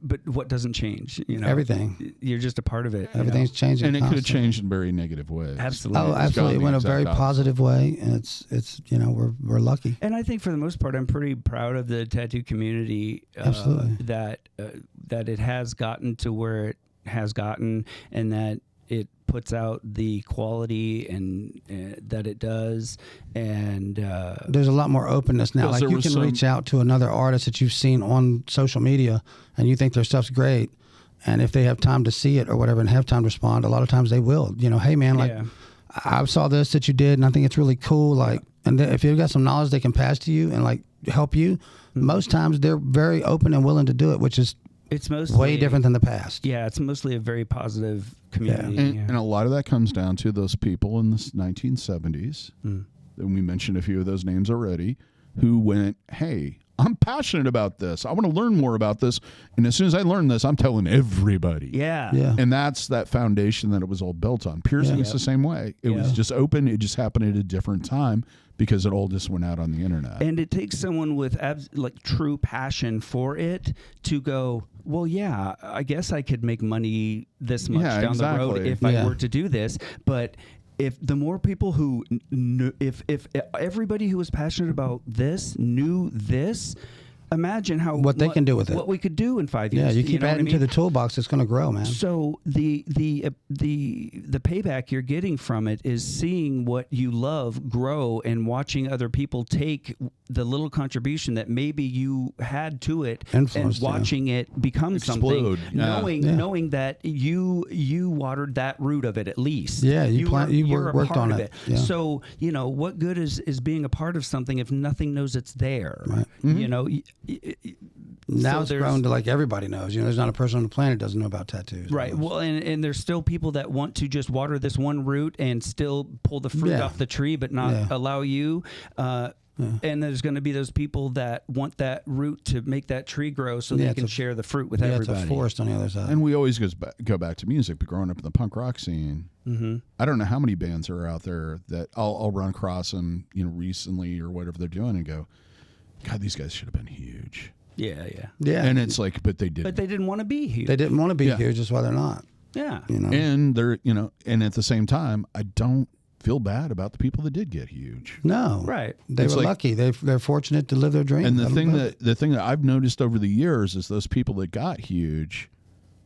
but what doesn't change? You know, Everything. You're just a part of it. you know? Everything's changing. And it could have constantly. changed in very negative ways. Absolutely. Oh, It's absolutely. It gone went a the very exact opposite. positive way, and it's we're lucky. And I think for the most part, I'm pretty proud of the tattoo community. Absolutely. That it has gotten to where it has gotten, and that it puts out the quality and that it does. And There's a lot more openness now. Because Like there you was can some- reach out to another artist that you've seen on social media, and you think their stuff's great. And if they have time to see it or whatever, and have time to respond, a lot of times they will. You know, hey man, like Yeah. I saw this that you did, and I think it's really cool. Like, and if you've got some knowledge they can pass to you and like help you, most times they're very open and willing to do it, which is it's mostly way different than the past. Yeah, it's mostly a very positive community. And a lot of that comes down to those people in the 1970s, and we mentioned a few of those names already, who went, hey, I'm passionate about this. I want to learn more about this. And as soon as I learn this, I'm telling everybody. Yeah. Yeah. And that's that foundation that it was all built on. Piercing's the same way. It was just open. It just happened at a different time because it all just went out on the internet. And it takes someone with true passion for it to go, well, yeah, I guess I could make money this much down the road exactly. if I were to do this. But if the more people who if everybody who was passionate about this knew this, imagine what they can do with it. What we could do in 5 years. Yeah, you keep know what adding I to mean? the toolbox, it's going to grow, man. So the payback you're getting from it is seeing what you love grow and watching other people take the little contribution that maybe you had to it Influenced and you. watching it become Explode. something, Yeah. knowing that you watered that root of it at least. Yeah, you you're a worked part on of it. Yeah. So what good is being a part of something if nothing knows it's there? Right. You know. Now so it's there's- grown to like everybody knows. You know, there's not a person on the planet that doesn't know about tattoos. Right. almost. Well, and there's still people that want to just water this one root and still pull the fruit Yeah. off the tree, but not Yeah. allow you. And there's going to be those people that want that root to make that tree grow so Yeah, they it's can a- share the fruit with yeah, everybody. it's a forest on the other side. And we always go back to music, but growing up in the punk rock scene, I don't know how many bands are out there that I'll run across them, recently or whatever they're doing and go, God, these guys should have been huge. Yeah. yeah, And it's like, but they didn't. But they didn't want to be here. they didn't want to be Yeah. here, just why they're not. Yeah. You know, And they're, and at the same time, I don't feel bad about the people that did get huge. no, Right. They It's were like- lucky. They're fortunate to live their dream. And the Let 'em thing live that I've noticed over the years is those people that got huge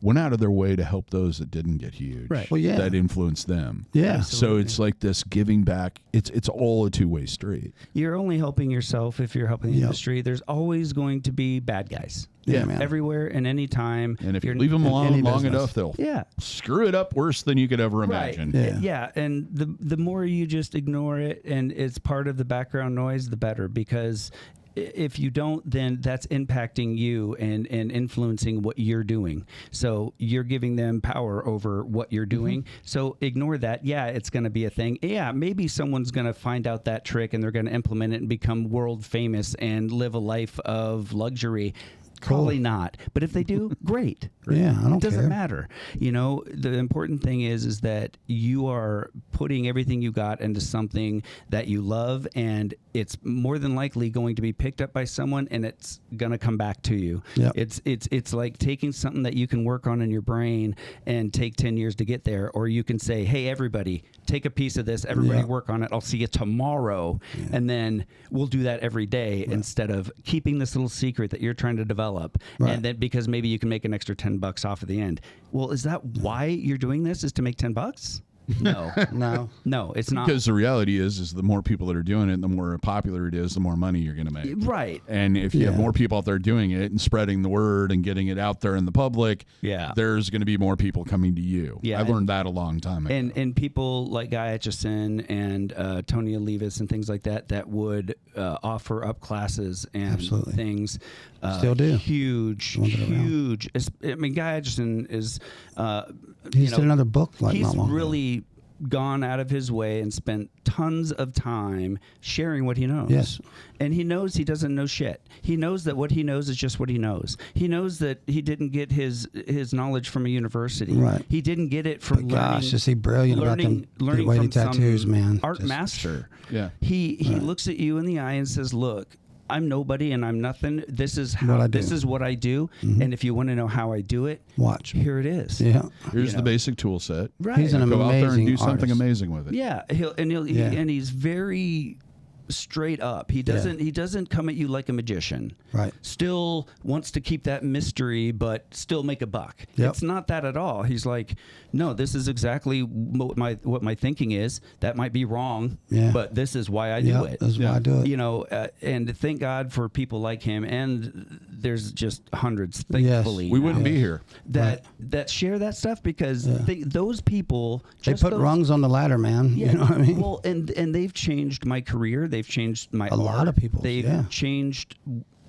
went out of their way to help those that didn't get huge. Right. Well, yeah. That influenced them. Yeah. So it's like this giving back. It's all a two-way street. You're only helping yourself if you're helping the Yep. industry. There's always going to be bad guys. Yeah, man. Everywhere and any time. And if you You're- leave them in alone any long business. enough, they'll Yeah. screw it up worse than you could ever imagine. Yeah. Yeah, and the more you just ignore it and it's part of the background noise, the better, because if you don't, then that's impacting you and influencing what you're doing. So you're giving them power over what you're doing. So ignore that. Yeah, it's going to be a thing. Yeah, maybe someone's going to find out that trick and they're going to implement it and become world famous and live a life of luxury. Probably not. But if they do, great. Yeah, I don't It doesn't care. matter. You know, the important thing is that you are putting everything you got into something that you love, and it's more than likely going to be picked up by someone, and it's going to come back to you. Yep. It's like taking something that you can work on in your brain and take 10 years to get there, or you can say, hey, everybody, take a piece of this. Everybody Yeah. work on it. I'll see you tomorrow. Yeah. And then we'll do that every day instead of keeping this little secret that you're trying to develop. Right. And then because maybe you can make an extra $10 off at the end. Well, is that why you're doing this, is to make $10? No. No, it's not. Because the reality is the more people that are doing it, the more popular it is, the more money you're going to make. Right. And if you have more people out there doing it and spreading the word and getting it out there in the public, there's going to be more people coming to you. Yeah, I learned that a long time ago. And people like Guy Aitchison and Tony Olivas and things like that would would offer up classes and things. Still do. Huge. I mean, Guy Aitchison is... He's did another book like he's not long really gone out of his way and spent tons of time sharing what he knows. Yes. And he knows he doesn't know shit. He knows that what he knows is just what he knows. He knows that he didn't get his knowledge from a university. Right. He didn't get it from Gosh, is he brilliant about them weighty tattoos, man. Art master. Yeah. He looks at you in the eye and says, look, I'm nobody and I'm nothing. This is what I do. And if you want to know how I do it, watch. Here it is. Yeah. Here's the basic tool set. Right. He's an Go out there and amazing do something artist. amazing with it. Yeah, he's very straight up. He doesn't come at you like a magician. Right. Still wants to keep that mystery, but still make a buck. Yep. It's not that at all. He's like, no, this is exactly what my thinking is. That might be wrong, but this is why I do it. That's why I do it. You know, and thank God for people like him. And there's just hundreds, thankfully. We wouldn't be here. That share that stuff because those people They put rungs on the ladder, man. Yeah. You know what I mean? Well, and they've changed my career. They've changed my art. A lot of people. They've changed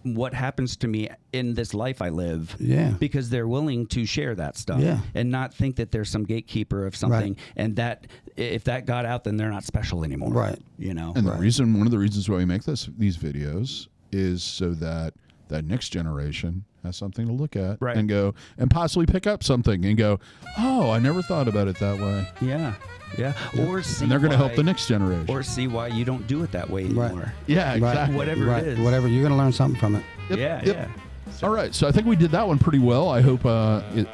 what happens to me in this life I live. Yeah. Because they're willing to share that stuff. Yeah. And not think that there's some gatekeeper of something. Right. And that if that got out, then they're not special anymore. Right. You know. And one of the reasons why we make these videos is so that next generation has something to look at and go and possibly pick up something and go, oh, I never thought about it that way. Yeah. Yeah. Or see and they're going to help the next generation. Or see why you don't do it that way anymore. Yeah, exactly. Whatever it is. Whatever. You're going to learn something from it. Yeah. All right, so I think we did that one pretty well. I hope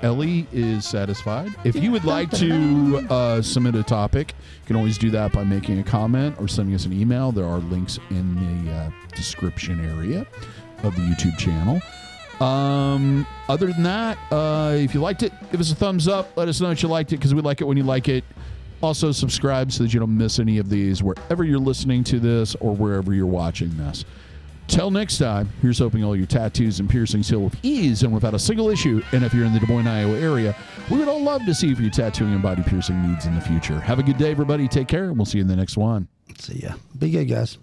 Ellie is satisfied. If you would like to submit a topic, you can always do that by making a comment or sending us an email. There are links in the description area of the YouTube channel. Other than that, if you liked it, give us a thumbs up. Let us know that you liked it because we like it when you like it. Also, subscribe so that you don't miss any of these wherever you're listening to this or wherever you're watching this. Till next time, here's hoping all your tattoos and piercings heal with ease and without a single issue. And if you're in the Des Moines, Iowa area, we would all love to see if your tattooing and body piercing needs in the future. Have a good day, everybody. Take care, and we'll see you in the next one. See ya. Be good, guys.